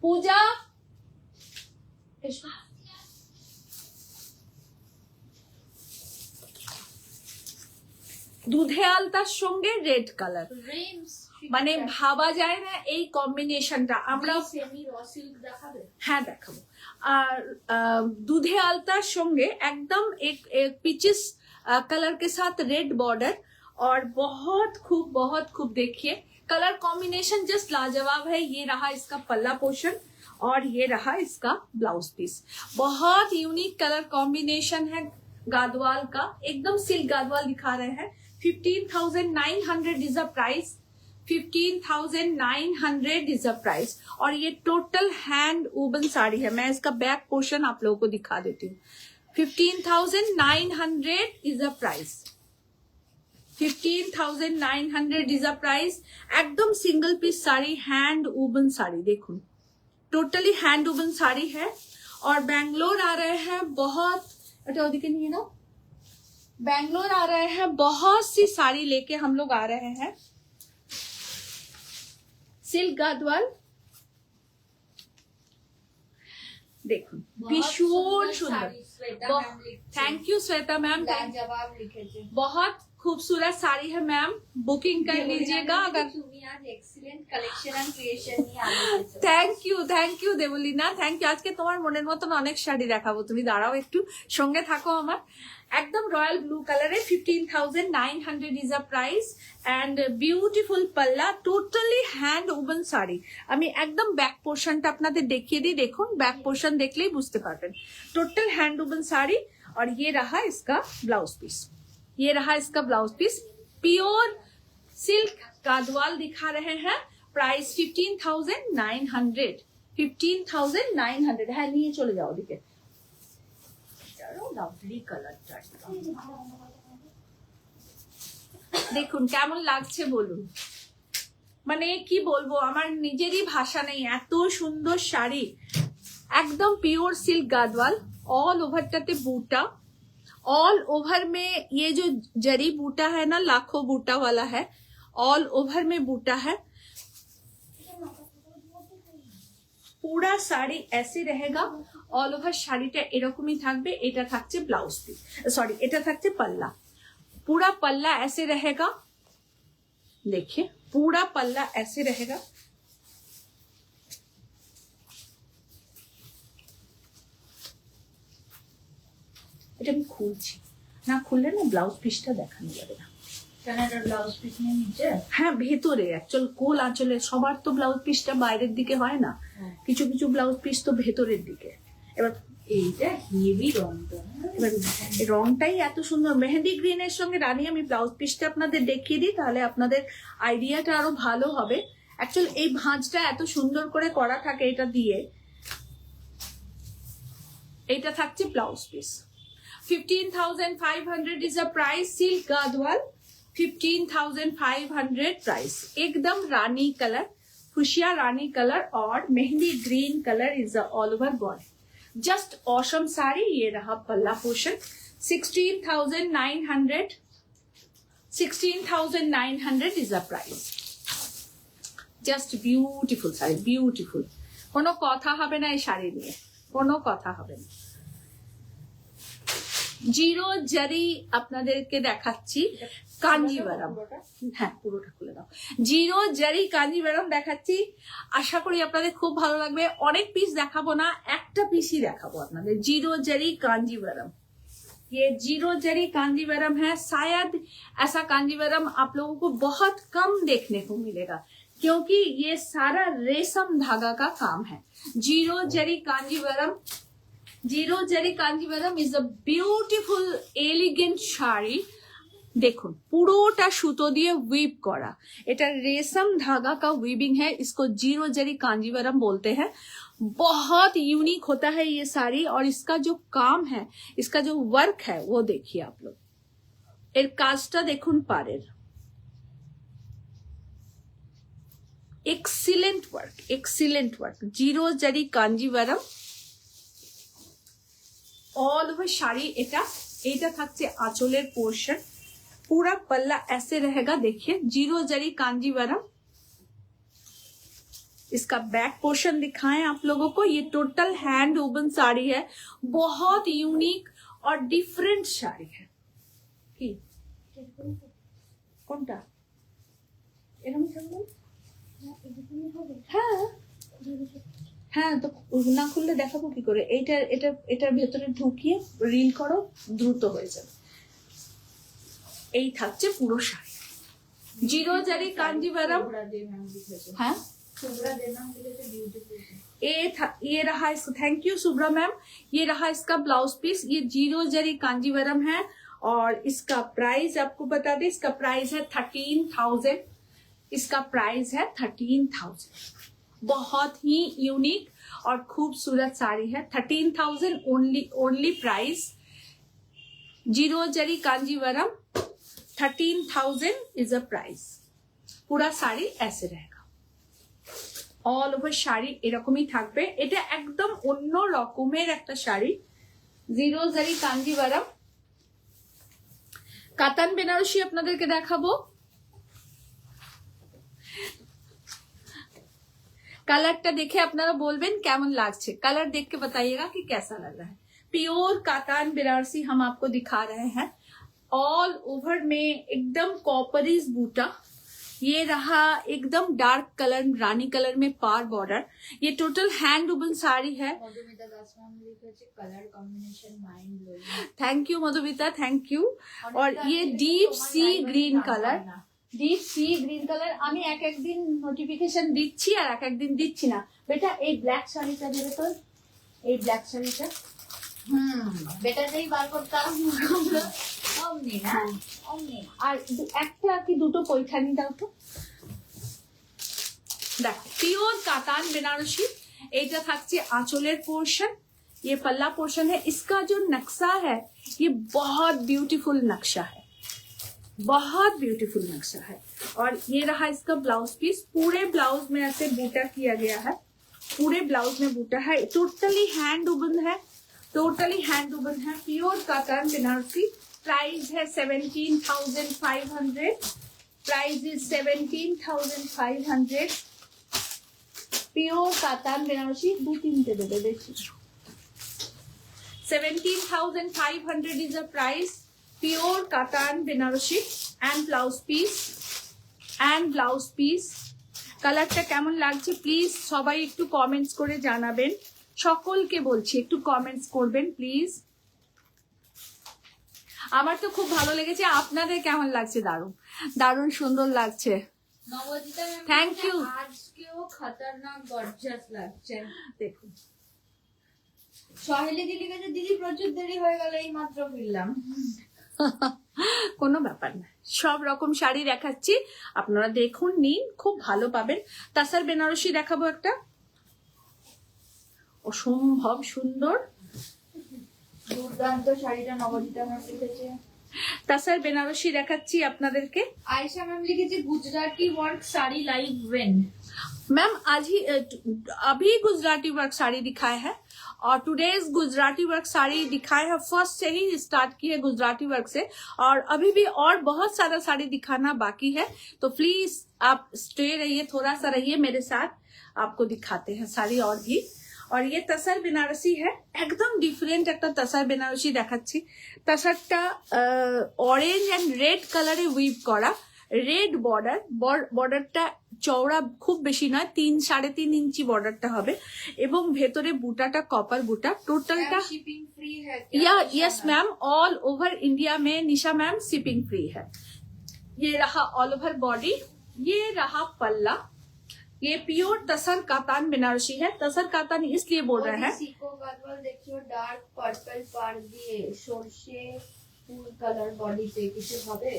পূজা দুধে আলতার সঙ্গে রেড কালার, মানে ভাবা যায় না এই কম্বিনেশনটা। আমরা সেমি র সিল্ক দেখাবে? হ্যাঁ দেখাবো। আর दूधे आलतार संगे एकदम एक पिचिस कलर के साथ रेड बॉर्डर, और बहुत खूब देखिए कलर कॉम्बिनेशन जस्ट लाजवाब है। ये रहा इसका पल्ला पोर्शन और ये रहा इसका ब्लाउज पीस। बहुत यूनिक कलर कॉम्बिनेशन है गादवाल का, एकदम सिल्क गादवाल दिखा रहे हैं। 15,900 is the price, 15,900 is the price. और ये टोटल हैंड वूवन साड़ी है। मैं इसका बैक पोर्शन आप लोगों को दिखा देती हूँ। 15,900 is the price, 15,900 is the price. एकदम single piece sari, hand woven sari, देखो टोटली हैंड वूवन साड़ी है। और बैंगलोर आ रहे हैं बहुत, नहीं है ना, बैंगलोर आ रहे हैं बहुत सी साड़ी लेके हम लोग आ रहे हैं। सिल्क गादवाल देखो भीषण सुंदर। थैंक यू श्वेता मैम, जवाब लिखे थे। बहुत खूबसूरत साड़ी है मैम, बुकिंग कर लीजिएगा अगर। Excellent collection and creation. Thank you Debolina, thank you. আজকে তোমার মনের মতন অনেক শাড়ি দেখাবো, তুমি দাঁড়াও একটু, সঙ্গে থাকো আমার। একদম রয়্যাল ব্লু কালারে 15,900 is a price and beautiful palla, totally hand woven sari. আমি একদম ব্যাক পোর্শনটা আপনাদের দেখিয়ে দিই, দেখুন ব্যাক পোর্শন দেখলেই বুঝতে পারবেন। Total hand woven sari. और ये रहा इसका ब्लाउज पीस, ये रहा इसका ब्लाउज पीस। प्योर सिल्क गादवाल दिखा रहे हैं। प्राइस 15,900, 15,900 है। নিয়ে চলে যাও ওদিকে। লাভলি কালারটা দেখুন কেমন লাগছে বলুন, মানে কি বলবো, আমার নিজেরই ভাষা নেই, এত সুন্দর শাড়ি। एकदम प्योर सिल्क गादवाल, ऑल ओवरटाते बूटा, ऑल ओवर में ये जो जरी बूटा है ना, लाखों बूटा वाला है, ऑल ओवर में बूटा है। পুরা শাড়ি ऐसे रहेगा অল ওভার শাড়িটা এরকমই থাকবে এটা থাকছে ব্লাউজ পিস সরি এটা থাকছে पल्ला पूरा पल्ला ऐसे रहेगा देखिए पूरा पल्ला ऐसे रहेगा এটা আমি খুলছি না খুললে না ব্লাউজ পিসটা দেখানো যাবে না কানাডার ব্লাউজ পিস নিয়ে নিচে হ্যাঁ ভেতরে অ্যাকচুয়াল কোল আঁচলে সবার তো ব্লাউজ পিসটা বাইরের দিকে হয় না কিছু কিছু ব্লাউজ পিস তো ভেতরের দিকে এবার এইটা হেভি রংটা এবার এই রংটাই এত সুন্দর মেহেন্দি গ্রিনের সঙ্গে রানী আমি ব্লাউজ পিসটা আপনাদের দেখিয়ে দিই তাহলে আপনাদের আইডিয়াটা আরো ভালো হবে অ্যাকচুয়াল এই ভাঁজটা এত সুন্দর করে করা থাকে এটা দিয়ে এটা থাকছে blouse piece 15,500 is a price silk gadwal 15,500 price एकदम रानी कलर फुशिया रानी कलर और mehndi green colour is all over body just awesome sari ये रहा पल्ला portion 16,900 is a price just beautiful sari beautiful কোনো কথা হবে না এই শাড়ি নিয়ে কোনো কথা হবে না জিরো জারি আপনাদেরকে দেখাচ্ছি কাঞ্জিভারাম হ্যাঁ পুরোটা খুলে দাও জিরো জারি কাঞ্জিভারাম দেখাচ্ছি আশা করি আপনাদের খুব ভালো লাগবে অনেক পিস দেখাবো না একটা পিসই দেখাবো আপনাদের জিরো জারি कांजीवरम ये जीरो जरी कांजीवरम है शायद ऐसा कांजीवरम आप लोगों को बहुत कम देखने को मिलेगा क्योंकि ये सारा रेशम धागा का काम है zero zari Kanjeevaram is a beautiful elegant sari देखो পুরোটা সুতো দিয়ে वीव करा এটা रेशम धागा का वीविंग है इसको जीरो जरी कांजीवरम बोलते हैं बहुत यूनिक होता है ये साड़ी और इसका जो काम है इसका जो वर्क है वो देखिए आप लोग এর কাজটা দেখুন পারের excellent work zero zari Kanjeevaram all over sari এটা থাকছে আঁচলের পোর্শন पूरा पल्ला ऐसे रहेगा देखिए जीरो जरी कांजीवरम इसका बैक पोर्शन दिखाएं आप लोगों को ये टोटल हैंड वूवन साड़ी है बहुत यूनिक और डिफरेंट साड़ी है কি কোনটা এরকম থাকবে হ্যাঁ হ্যাঁ তো না খুললে দেখাবো কি করে এটার ভেতরে ঢুকিয়ে রিল করো দ্রুত হয়ে যাবে এই থাকছে পুরো শাড়ি জিরো জারি कांजीवरम हाँ ये रहा इसका थैंक यू सुब्रा मैम ये रहा इसका ब्लाउज पीस ये जीरो जरी कांजीवरम है और इसका प्राइस आपको बता दें इसका प्राइस है 13,000 इसका प्राइस है 13,000 बहुत ही यूनिक और खूबसूरत साड़ी है 13,000 only price zero zari Kanjeevaram 13,000 is a price पूरा শাড়ি ऐसे रहेगा ऑल ओवर শাড়ি এরকমই থাকবে এটা একদম অন্য রকমের একটা শাড়ি জিরো জারি কাঞ্জিভারাম কাতান বেনারসি আপনাদেরকে দেখাবো कलरটা দেখে আপনারা বলবেন কেমন লাগছে कलर देख के बताइएगा कि कैसा लग रहा है प्योर कातान बेनारसी हम आपको दिखा रहे हैं ऑल ओवर में एकदम कॉपरीज बूटा ये रहा एकदम डार्क कलर रानी कलर में पार बॉर्डर ये टोटल हैंड वूवन साड़ी है মধুমিতা দাস ম্যাম লিখেছে colour combination mind blowing thank you Madhumita thank you और ये deep sea green colour deep sea green colour আমি এক একদিন নোটিফিকেশন দিচ্ছি আর এক একদিন দিচ্ছি না বেটা এই ব্ল্যাক শাড়িটা দেবে তো এই ব্ল্যাক শাড়িটা বেটাতেই বার করতাম অমনি না অমনি আর একটা কি দুটো পৈঠানি দাও তো দেখো পিওর কাতান বেনারসি এইটা থাকছে আঁচলের পোর্শন ये पल्ला पोर्शन है इसका जो नक्शा है ये बहुत ब्यूटीफुल नक्शा है बहुत ब्यूटीफुल नक्शा है और ये रहा इसका ब्लाउज पीस पूरे ब्लाउज में ऐसे बूटा किया गया है पूरे ब्लाउज में बूटा है टोटली हैंड वूवन है प्योर कातान बनारसी प्राइस है 17,500 प्राइस इज 17,500 পিওর কাতান বেনারসি, 2-3টে দেবে বেশি। 17,500 is the price. Pure cotton Banarasi and blouse piece. কালারটা কেমন লাগছে প্লিজ সবাই একটু কমেন্টস করে জানাবেন। সকলকে বলছি একটু কমেন্টস করবেন প্লিজ। আমার তো খুব ভালো লেগেছে, আপনাদের কেমন লাগছে? দারুণ দারুণ সুন্দর লাগছে। নবজিতা ম্যাম, Thank you. আজকেও খতরনাক গর্জাস লাগছে। দেখুন সহেলি দিদি কাছে দিদি প্রচুর দেরি হয়ে গেল, এই মাত্র ফিরলাম। কোনো ব্যাপার না, সব রকম শাড়ি দেখাচ্ছি, আপনারা দেখুন নিন, খুব ভালো পাবেন। তাসার বেনারসি দেখাবো একটা, অসম্ভব সুন্দর দুর্দান্ত শাড়িটা নবজিতা ম্যাম লিখেছে। তাসার বেনারসি দেখাচ্ছি আপনাদেরকে। আয়েশা ম্যাম লিখেছে Gujarati work sari live when. Ma'am आज ही अभी गुजराती वर्क साड़ी दिखाए हैं और टुडेज गुजराती वर्क साड़ी दिखाए हैं। फर्स्ट से ही स्टार्ट किए गुजराती वर्क से और अभी भी और बहुत सारा साड़ी दिखाना बाकी है, तो प्लीज आप स्टे रहिए, थोड़ा सा रहिए मेरे साथ, आपको दिखाते हैं साड़ी और भी। और ये तसर बेनारसी है, एकदम डिफरेंट एक तसर बेनारसी দেখাচ্ছি। तसरটা অরেঞ্জ এন্ড রেড কালারে উইভ করা, রেড বর্ডারটা চওড়া খুব বেশি নয়, 3-3.5 ইঞ্চি বর্ডারটা হবে এবং ভেতরে বুটাটা কপার বুটা। টোটালটা शिपिंग फ्री है या yes ma'am, all over India में निशा मैम शिपिंग फ्री है। ये रहा ऑल ओवर बॉडी, ये रहा पल्ला। ये प्योर तसर कातान बनारसी है। तसर कातान इसलिए बोल रहे हैं, সিকো গাদওয়াল দেখিও ডার্ক পার্পল পার দিয়ে সরষে ফুল কালার বডিতে কিছু হবে।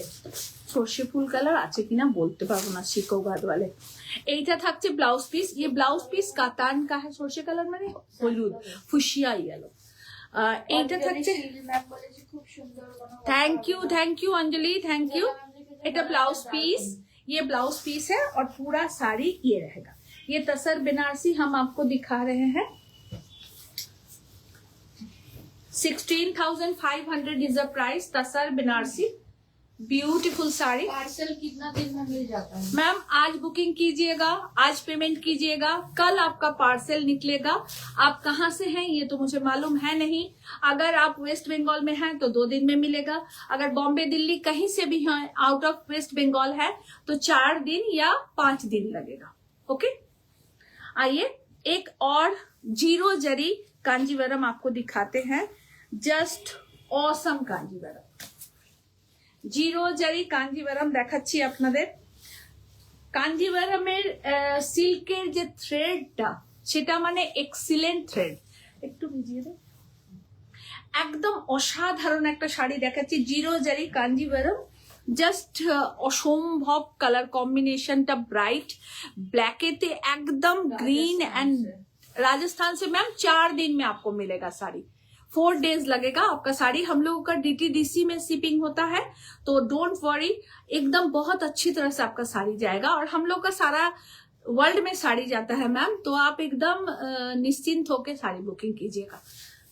সর্ষে ফুল কালার আছে কিনা বলতে পারবো না শিকো গাদওয়ালে। এইটা থাকছে ব্লাউজ পিস, ये ব্লাউজ পিস কাতান का है, সর্ষে কালার মানে হলুদ ফুসিয়া ইয়েলো। এইটা থাকছে, ম্যাম বলেছে খুব সুন্দর কোনো। Thank you Anjali, thank you. এটা ब्लाउज पीस, ये ब्लाउज पीस है और पूरा साड़ी ये रहेगा। ये तसर बनारसी हम आपको दिखा रहे हैं। 16,500 is the price. Tussar Banarasi beautiful sari. Parcel कितना दिन में मिल जाता है? मैम आज बुकिंग कीजिएगा, आज पेमेंट कीजिएगा, कल आपका पार्सल निकलेगा। आप कहाँ से हैं ये तो मुझे मालूम है नहीं। अगर आप वेस्ट बंगाल में हैं तो 2 दिन में मिलेगा। अगर बॉम्बे दिल्ली कहीं से भी हैं, आउट ऑफ वेस्ट बंगाल है तो 4 दिन या 5 दिन लगेगा। ओके, आइए एक और जीरो जरी कांजीवरम आपको दिखाते हैं। Just awesome Kanjeevaram, zero zari Kanjivaram দেখাচ্ছি আপনাদের। কাঞ্জিভারামের সিল্কের যে থ্রেডটা সেটা মানে এক্সিলেন্ট থ্রেড। একটু ভিজিয়ে দে। একদম অসাধারণ একটা শাড়ি দেখাচ্ছি, জিরো জারি কাঞ্জিভারাম। জাস্ট অসম্ভব কালার কম্বিনেশনটা, ब्राइट ब्लैकेते एकदम ग्रीन एंड राजस्थान से मैम 4 दिन में आपको मिलेगा साड़ी। 4 डेज लगेगा आपका साड़ी। हम लोगों का DTDC में शिपिंग होता है, तो डोंट वरी, एकदम बहुत अच्छी तरह से आपका साड़ी जाएगा। और हम लोग का सारा वर्ल्ड में साड़ी जाता है मैम, तो आप एकदम निश्चिंत होकर साड़ी बुकिंग कीजिएगा।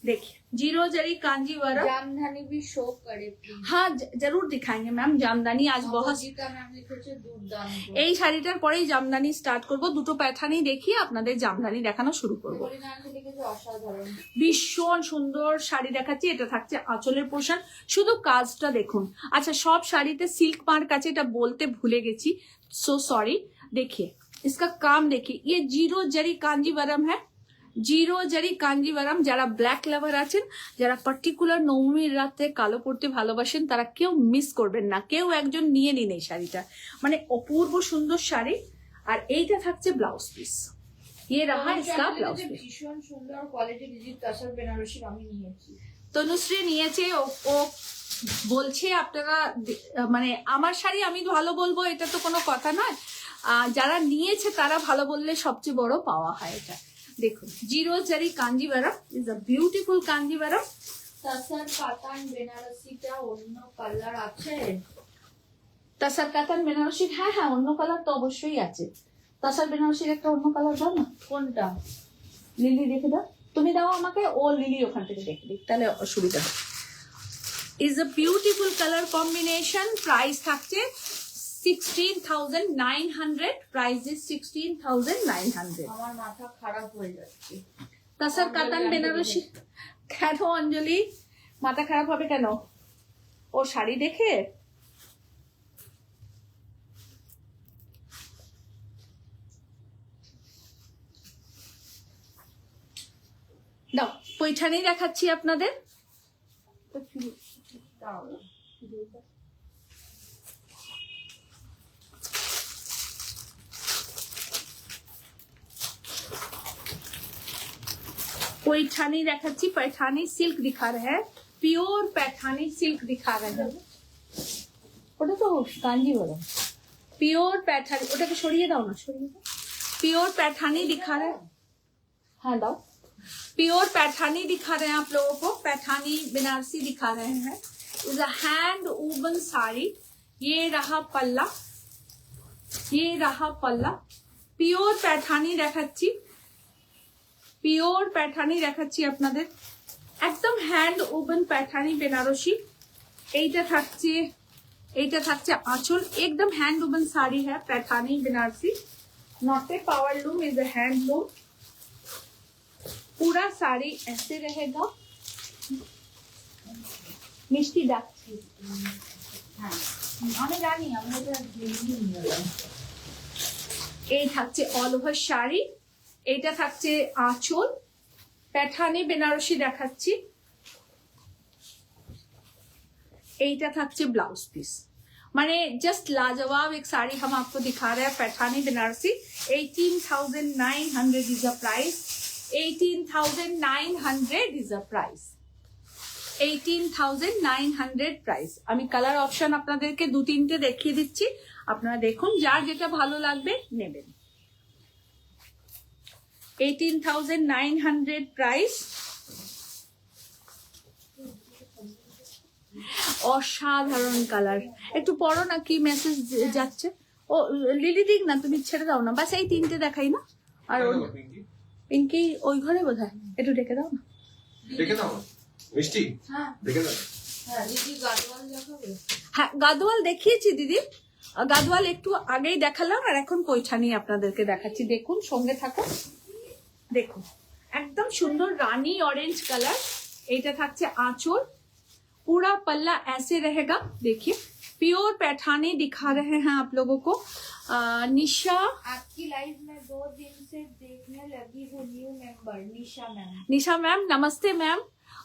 देखिए जीरो जरी कांजीवरम, জামদানি भी शो करे प्लीज। हाँ जरूर दिखाएंगे मैम। জামদানি আজ बहुत, নবজিতা ম্যাম লিখেছে দুর্দান্ত। এই শাড়িটার পরেই জামদানি স্টার্ট করব। দুটো প্যাটার্নই দেখিয়ে আপনাদের জামদানি দেখানো শুরু করব। করিনা আন্টি লিখেছে অসাধারণ। ভীষণ সুন্দর শাড়ি দেখাচ্ছি। এটা থাকছে আঁচলের পোর্শন, শুধু কাজটা দেখুন। আচ্ছা সব শাড়িতে সিল্ক মার্ক আছে, এটা বলতে ভুলে গেছি, সো সরি। देखिए इसका काम देखिए, ये जीरो जरी कांजीवरम है। জিরো জারি কাঞ্জিভারাম। যারা ব্ল্যাক লাভার আছেন, যারা পার্টিকুলার নবমীর রাতে কালো পরতে ভালোবাসেন, তারা কেউ মিস করবেন না, কেউ একজন নিয়ে নিন এই শাড়িটা, মানে অপূর্ব সুন্দর শাড়ি। আর এইটা থাকছে ব্লাউজ পিস, ये रहा इसका ব্লাউজ পিস। ভীষণ সুন্দর কোয়ালিটি ডিজিট তাসার বেনারসি আমি নিয়েছি। তনুশ্রী নিয়েছে, ও বলছে আপনারা মানে আমার শাড়ি আমি ভালো বলবো এটা তো কোনো কথা নয়, যারা নিয়েছে তারা ভালো বললে সবচেয়ে বড় পাওয়া হয় এটা। দেখুন zero zari Kanjivaram is a beautiful Kanjivaram. Tussar katan বেনারসিটা অন্য কালার আছে? তাসার কাতান বেনারসির হ্যাঁ হ্যাঁ অন্য কালার তো অবশ্যই আছে। তাসার বেনারসির একটা অন্য কালার দাও না। কোনটা? লিলি দেখে দাও, তুমি দাও আমাকে, ও লিলি ওখান থেকে দেখে দিক, তাহলে অসুবিধা হবে। Is a beautiful colour combination. Price থাকছে 16,900, price is 16,900. আমার মাথা খারাপ হয়ে যাচ্ছে। তাসার কাতান বেনারসি। কেন অঞ্জলি মাথা খারাপ হবে কেন? ও শাড়ি দেখে? দাও পৈঠানি দেখাচ্ছি আপনাদের। पैठानी देखाচ্ছি, पैठानी सिल्क दिखा रहे हैं, प्योर पैठानी सिल्क दिखा रहे हैं। ওটা তো কাঞ্জি বলে प्योर पैठानी, ওটাকে সরিয়ে দাও না, সরিয়ে দাও। प्योर पैठानी दिखा रहे हैं, हाँ दाओ। प्योर पैठानी दिखा रहे हैं आप लोगों को, पैठानी बनारसी दिखा रहे हैं। Is a hand woven sari. ये रहा पल्ला, ये रहा पल्ला। प्योर पैठानी দেখাচ্ছি, পিওর প্যাঠানি দেখাচ্ছি আপনাদের, একদম হ্যান্ড ওভেন প্যাঠানি বেনারসি। এইটা থাকছে আঁচল, একদম হ্যান্ড ওভেন শাড়ি है Paithani Banarasi, not a power loom, is a hand loom. पूरा साड़ी ऐसे रहेगा। মিষ্টি ডাকছি, আমি জানি আমি এটা এই থাকছে অল ওভার শাড়ি, এইটা থাকছে আঁচল। पैठानी বেনারসি দেখাচ্ছি, এইটা থাকছে ব্লাউজ পিস। माने जस्ट लाजवाब एक साड़ी हम आपको दिखा रहे हैं, Paithani Banarasi. 18,900 is a price, 18,900 is a price, 18,900 price. আমি কালার অপশন আপনাদেরকে দু তিনটে দেখিয়ে দিচ্ছি, আপনারা দেখুন, যার যেটা ভালো লাগবে নেবেন। 18,900 প্রাইস। অসাধারণ কালার, একটু পড়ো না কি মেসেজ যাচ্ছে। ও লিলি দিক না, তুমি ছেড়ে দাও না, বাস এই তিনটে দেখাই না। আর পিঙ্কি ওই ঘরে বোধহয়, একটু ডেকে দাও না। দেখে দাও মিষ্টি, হ্যাঁ দেখে দাও। হ্যাঁ দিদি গাদওয়াল দেখাবে? হ্যাঁ গাদওয়াল দেখিয়েছি দিদি, গাদওয়াল একটু আগেই দেখালাম, আর এখন পৈঠানি আপনাদেরকে দেখাচ্ছি। দেখুন, সঙ্গে থাকুন, দেখুন একদম সুন্দর রানী ऑरेंज कलर। এইটা থাকছে আঁচল, पूरा पल्ला ऐसे रहेगा। देखिए प्योर पैठानी दिखा रहे हैं आप लोगों को। निशा, आपकी लाइव में 2 दिन से देखने लगी हूँ, न्यू मेंबर निशा मैम। निशा मैम नमस्ते मैम,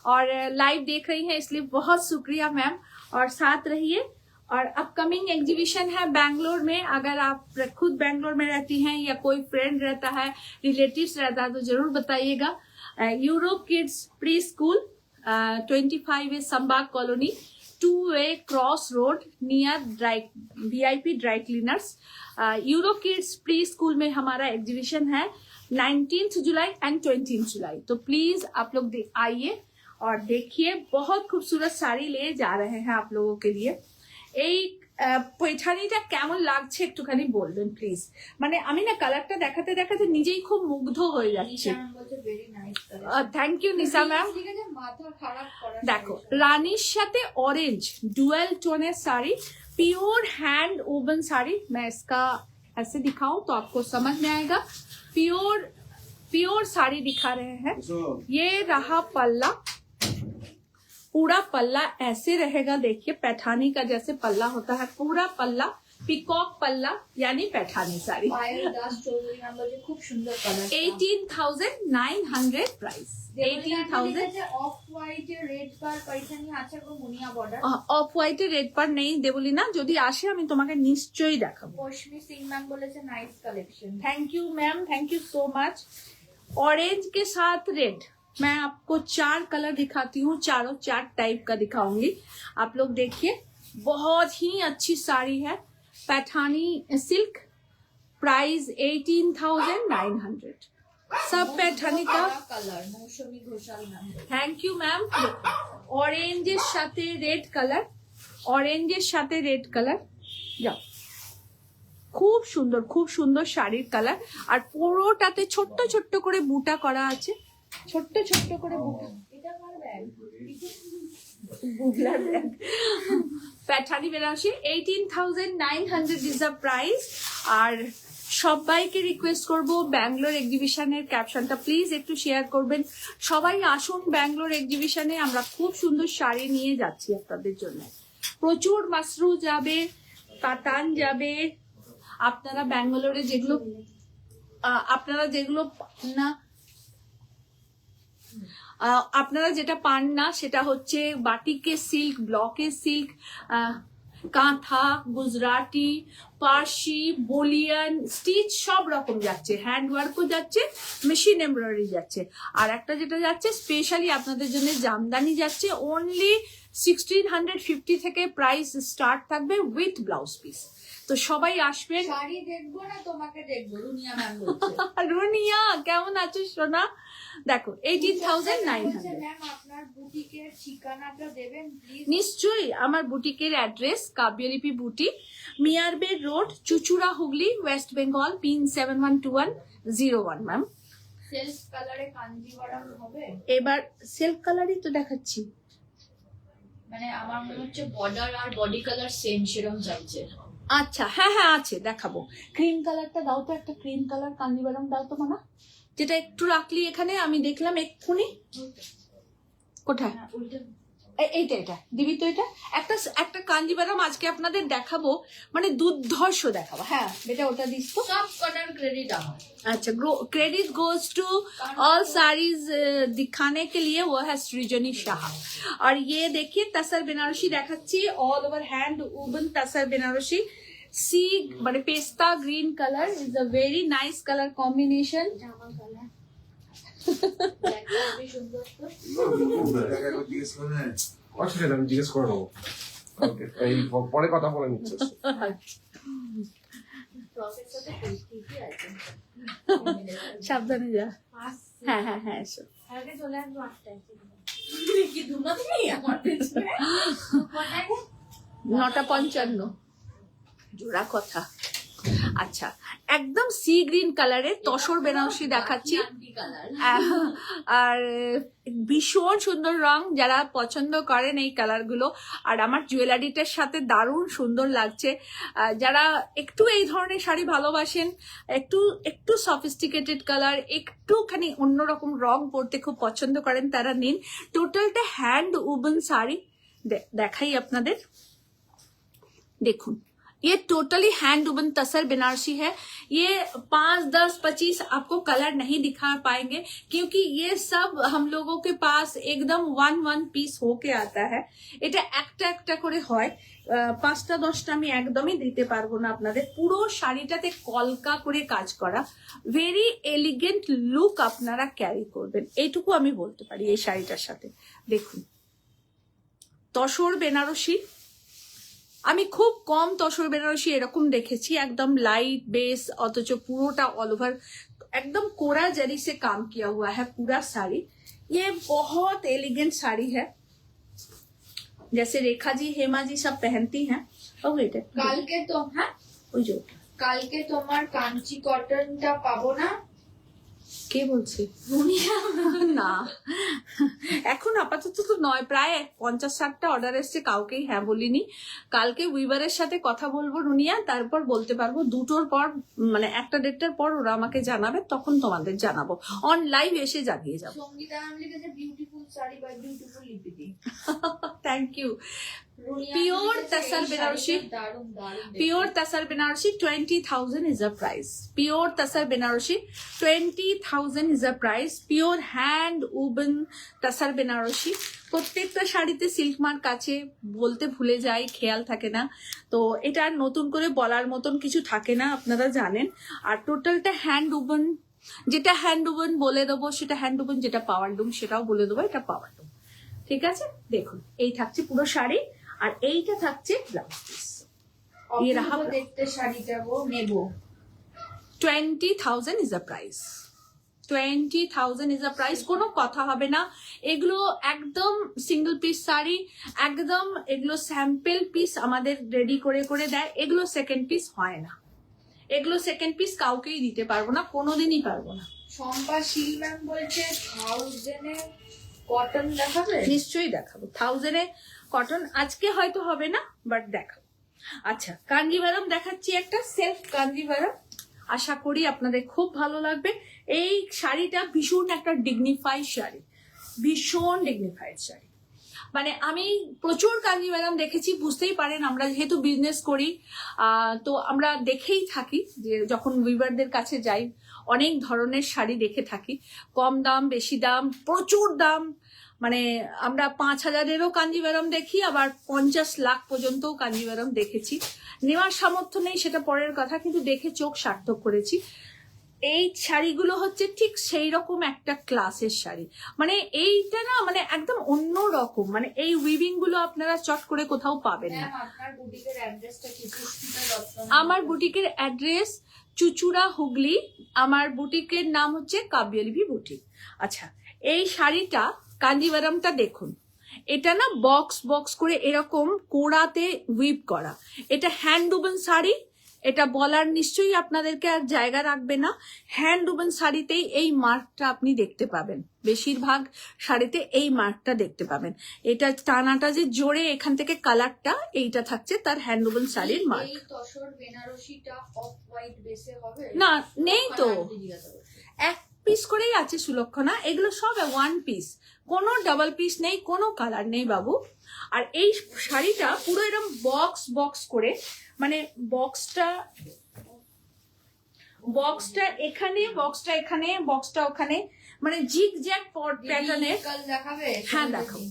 और लाइव देख रही हैं इसलिए बहुत शुक्रिया मैम, और साथ रहिए। और अपकमिंग एग्जीबिशन है बैंगलोर में, अगर आप खुद बैंगलोर में रहती हैं या कोई फ्रेंड रहता है, रिलेटिव्स रहता है, तो जरूर बताइएगा। Europe kids pre school 25 is Sambag Colony, 2A Cross Road near VIP Dry Cleaners। Euro kids pre school में हमारा एग्जीबिशन है 19th जुलाई एंड 20th जुलाई। तो प्लीज आप लोग आइए और देखिए, बहुत खूबसूरत साड़ी ले जा रहे हैं आप लोगों के लिए। এই পৈঠানিটা কেমন লাগছে একটুখানি বলবেন প্লিজ। মানে আমি না কালারটা দেখাতে দেখাতে নিজেই খুব মুগ্ধ হয়ে যাচ্ছি। নিশা ম্যাম বলছে very nice colour. Thank you Nisha ma'am. ঠিক আছে, মাথা খারাপ করা। देखो रानीर साथे orange dual tone sari, pure hand woven sari. मैं इसका ऐसे दिखाऊं तो आपको समझ में आएगा। प्योर साड़ी दिखा रहे हैं। ये रहा पल्ला, पूरा पल्ला ऐसे रहेगा। देखिए पैठानी का जैसे पल्ला होता है, पूरा पल्ला पिकॉक पल्ला यानी पैठानी साड़ी। পায়েল দাস চৌধুরী ম্যাম বলছে খুব সুন্দর colour. 18,900 price, 18,000। Off white red পার পৈঠানি আছে গো, মুনিয়া বর্ডার। অফ হোয়াইটের রেড পার নেই দেবলিনা, যদি আসে আমি তোমাকে নিশ্চয়ই দেখাবো। পশমি সিং ম্যাম বলেছে nice collection. Thank you ma'am, thank you so much. Orange के साथ रेड, मैं आपको 4 कलर दिखाती हूँ, चारों 4 टाइप का दिखाऊंगी। आप लोग देखिए, बहुत ही अच्छी साड़ी है, पैठानी सिल्क, प्राइस 18,900। सब पैठानी का colour Mousumi Ghoshal ma'am. Thank you ma'am. ऑरेंजेর সাথে রেড কালার, অরেঞ্জের সাথে রেড কালার, যাও খুব সুন্দর শাড়ির কালার। আর পুরোটাতে ছোট্ট ছোট্ট করে বুটা করা আছে, ছোট্ট ছোট্ট করে বুটা। এটা কার ব্যাগ? গুগলা দেখ প্যাঠানি বেনারসি 18,900 ইজ দ্য প্রাইস। আর সবাইকে রিকোয়েস্ট করব ব্যাঙ্গালোর এক্সিবিশনের ক্যাপশনটা প্লিজ একটু শেয়ার করবেন। সবাই আসুন ব্যাঙ্গালোর এক্সিবিশনে, আমরা খুব সুন্দর শাড়ি নিয়ে যাচ্ছি আপনাদের জন্য। প্রচুর মাসরু যাবে, কাতান যাবে। আপনারা ব্যাঙ্গালোরে যেগুলো আপনারা যেটা পান না সেটা হচ্ছে বাটিকের সিল্ক, ব্লকের সিল্ক, কাঁথা, গুজরাটি, পার্সি, বলিয়ান, স্টিচ সব রকম যাচ্ছে, হ্যান্ড ওয়ার্কও যাচ্ছে, মেশিন এমব্রয়ডারি যাচ্ছে। আর একটা যেটা যাচ্ছে স্পেশালি আপনাদের জন্য জামদানি যাচ্ছে, অনলি 1650 থেকে প্রাইস স্টার্ট থাকবে উইথ ব্লাউজ পিস। তো সবাই আসবেন। শাড়ি দেখবো না তোমাকে দেখবো, রুনিয়া ম্যাম বলছে। রুনিয়া কেমন আছিস সোনা? দেখো 18,900। ম্যাম আপনার বুটিকের ঠিকানাটা দেবেন প্লিজ। নিশ্চয়ই, আমার বুটিকের address Kabyalipi boutique, Miyarbe road, Chuchura, Hooghly, West Bengal, pin 712101। Ma'am self কালারে কাঞ্জিভারাম হবে? এবার সেলফ কালারই তো দেখাচ্ছি। মানে আমার মনে হচ্ছে বর্ডার আর বডি কালার সেম, সেরকম চাইছে। আচ্ছা, হ্যাঁ হ্যাঁ আছে, দেখাবো। ক্রিম কালারটা দাও তো, একটা ক্রিম কালার কাঞ্জিভারাম দাও তো মামা, যেটা একটু রাখলি এখানে, আমি দেখলাম এক্ষুনি। কোথায়? এইটা এটা দিবি তো। এটা একটা কাঞ্জিভারাম আজকে আপনাদের দেখাবো, মানে দুর্ধর্ষ দেখাবো। হ্যাঁ বেটা ওটা দিস তো। সব কটার ক্রেডিট আমার। अच्छा, credit goes to all saris दिखाने के लिए वो है सृजनी शाह। और ये देखिए तसर बनारसी देखाচ্ছি, all over hand woven tasar Banarasi, सी মানে পেস্তা green colour, is a very nice colour combination. অসুবিধা আমি জিজ্ঞেস করে নেবো, এই পরে কথা বলে নিচ্ছে। সাবধানে যা। হ্যাঁ হ্যাঁ হ্যাঁ এসো। চলে আসবো 8টায়। 9:55 জোড়া কথা। আচ্ছা, একদম সি গ্রিন কালারের তসর বেনারসি দেখাচ্ছি, আর ভীষণ সুন্দর রং, যারা পছন্দ করেন এই কালারগুলো। আর আমার জুয়েলারিটার সাথে দারুণ সুন্দর লাগছে। যারা একটু এই ধরনের শাড়ি ভালোবাসেন, একটু সফিস্টিকেটেড কালার, একটুখানি অন্যরকম রং পরতে খুব পছন্দ করেন, তারা নিন। টোটালটা হ্যান্ড উবন শাড়ি দেখাই আপনাদের, দেখুন। ये totally hand woven tasar Banarasi है। ये 5, 10, 25 आपको कलर नहीं दिखा पाएंगे, क्योंकि ये सब हम लोगों के पास एकदम 1 পিস होके आता है। এটা একটা একটা করে হয়, 5টা 10টা আমি একদমই দিতে পারবো না আপনাদের। পুরো শাড়িটাতে কলকা করে কাজ করা, ভেরি এলিগেন্ট লুক আপনারা ক্যারি করবেন, এইটুকু আমি বলতে পারি এই শাড়িটার সাথে। দেখুন তসর বেনারসি, আমি খুব কম তসর বেনারসি এরকম দেখেছি, একদম लाइट बेस, অথচ পুরোটা ऑल ओवर एकदम कोरा जरी से काम किया हुआ है पूरा साड़ी। ये बहुत एलिगेंट साड़ी है, जैसे रेखा जी, हेमा जी सब पहनती हैं। ওইটা কালকে তো হ্যাঁ ওই যে কালকে তোমার কাঞ্চি কটনটা পাবো না? কে বলছে? না এখন আপাতত তো নয়, প্রায় 50-60টা অর্ডার এসছে, কাউকেই হ্যাঁ বলিনি। কালকে উইভারের সাথে কথা বলবো রুনিয়া, তারপর বলতে পারবো। 2টোর পর মানে 1:30টার পর ওরা আমাকে জানাবে, তখন তোমাদের জানাবো, অন লাইভ এসে জানিয়ে যাবো। সঙ্গীতা নাম লিখেছে বিউটিফুল শাড়ি বাই বিউটিফুল লিপিদি। Thank you. Pure tasar Benarasi, দারুণ দারুণ। Pure tasar Benarasi 20,000 is a price. Pure tasar Benarasi 20,000 is a price. Pure hand woven tasar Benarasi. প্রত্যেকটা শাড়িতে সিল্ক মার্ক আছে, বলতে ভুলে যাই, খেয়াল থাকে না। তো এটা আর নতুন করে বলার মতন কিছু থাকে না, আপনারা জানেন। আর টোটালটা হ্যান্ড উবন, যেটা হ্যান্ড উবন বলে দেবো সেটা হ্যান্ড উবন, যেটা পাওয়ার লুম সেটাও বলে দেবো, এটা পাওয়ার লুম। ঠিক আছে, দেখুন এই থাকছে পুরো শাড়ি, আর এইটা থাকছে ব্লাউজ পিস। দেখতে শাড়িটা গো নেবো। 20,000 is a price. 20,000 is a price, কোনো কথা হবে না। এগুলো একদম সিঙ্গেল পিস শাড়ি, একদম এগুলো স্যাম্পল পিস আমাদের রেডি করে করে দেয়। এগুলো সেকেন্ড পিস হয় না, এগুলো সেকেন্ড পিস কাউকেই দিতে পারবো না, কোনোদিনই পারবো না। শম্পা শীল ম্যাম বলছে 1000 কটন দেখাবে? নিশ্চয়ই দেখাবো। 1000 এ কটন আজকে হয়তো হবে না, বাট দেখাবো। আচ্ছা, কাঞ্জিভারাম দেখাচ্ছি, একটা সেলফ কাঞ্জিভারাম, আশা করি আপনাদের খুব ভালো লাগবে। এই শাড়িটা ভীষণ একটা ডিগনিফাইড শাড়ি, ভীষণ ডিগনিফাইড শাড়ি। মানে আমি প্রচুর কাঞ্জিভারাম দেখেছি, বুঝতেই পারেন আমরা যেহেতু বিজনেস করি তো আমরা দেখেই থাকি, যে যখন উইভারদের কাছে যাই অনেক ধরনের শাড়ি দেখে থাকি, কম দাম, বেশি দাম, প্রচুর দাম। মানে আমরা 5000-এরও কাঞ্জিভারাম দেখি, আবার 50 লাখ পর্যন্তও কাঞ্জিভারাম দেখেছি। নেওয়ার সামর্থ্য নেই সেটা পরের কথা, কিন্তু দেখে চোখ সার্থক করেছি। এই শাড়িগুলো হচ্ছে ঠিক সেই রকম একটা ক্লাসের শাড়ি, মানে এইটা না মানে একদম অন্য রকম, মানে এই উইভিং গুলো আপনারা চট করে কোথাও পাবেন না। ম্যাম আপনার বুটিকের অ্যাড্রেসটা কি? পুষ্পিতা দত্ত। আমার বুটিকের অ্যাড্রেস চুচুড়া, হুগলি। আমার বুটিকের নাম হচ্ছে কাব্যলিপি বুটিক। আচ্ছা, এই শাড়িটা কাঞ্জিভারামটা দেখুন, এটা না বক্স বক্স করে এরকম কোড়াতে উইভ করা, এটা হ্যান্ড উবেন শাড়ি। এটা বলার নিশ্চয়ই আপনাদেরকে আর জায়গা রাখবে না, হ্যান্ড উবেন শাড়িতেই এই মার্কটা আপনি দেখতে পাবেন, বেশিরভাগ শাড়িতে এই মার্কটা দেখতে পাবেন। এটা টানাটা যে জোরে এখান থেকে কালারটা, এইটা থাকছে তার হ্যান্ড উবেন শাড়ির মার্ক। এই তসর বেনারসিটা অফ হোয়াইট বেসে হবে? না, নেই তো, আন্টি জিজ্ঞাসা করছে। এক পিস করেই আছে সুলক্ষণা, এগুলো সব 1 পিস, কোনো ডাবল পিস নেই, কোনো কালার নেই বাবু। আর এই শাড়িটা পুরো এরকম বক্স বক্স করে, মানে বক্সটা এখানে, বক্সটা এখানে, বক্সটা ওখানে, মানে জিগ জ্যাক প্যাটার্নের। কাল দেখাবে? হ্যাঁ দেখাবো।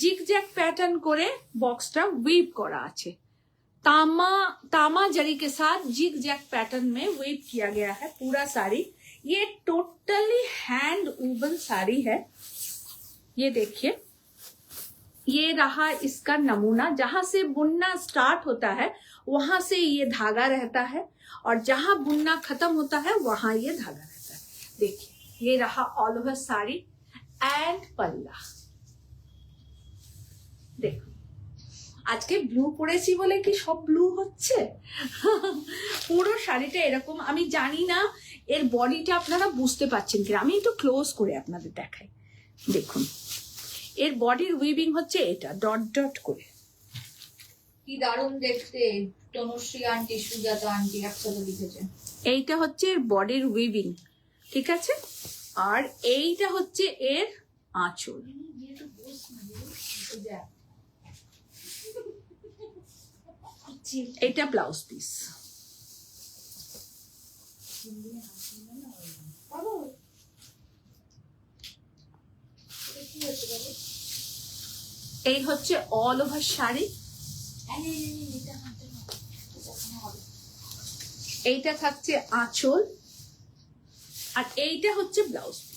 জিগ জ্যাক প্যাটার্ন করে বক্সটা উইভ করা আছে, तामा जरी के साथ जिग जैक पैटर्न में वेव किया गया है पूरा साड़ी। ये टोटली हैंड वूवन साड़ी है। ये देखिए, ये रहा इसका नमूना, जहां से बुनना स्टार्ट होता है वहां से ये धागा रहता है, और जहां बुनना खत्म होता है वहां ये धागा रहता है। देखिए, ये रहा ऑल ओवर साड़ी एंड पल्ला। देखो, আজকে ব্লু পরেছি বলে কি সব ব্লু হচ্ছে? পুরো শাড়িটা এরকম। আমি জানি না এর বডিটা আপনারা বুঝতে পারছেন কিনা, আমি একটু ক্লোজ করে আপনাদের দেখাই। দেখুন, এর বডির উইভিং হচ্ছে এটা ডট ডট করে। কি দারুণ দেখতে। তনুশ্রী আন্টি, সুজাতা আন্টি একসাথে লিখেছে। এইটা হচ্ছে এর বডির উইভিং, ঠিক আছে? আর এইটা হচ্ছে এর আঁচল। এটা ব্লাউজ পিস। এই হচ্ছে অল ওভার শাড়ি। এইটা থাকছে আঁচল, আর এইটা হচ্ছে ব্লাউজ পিস।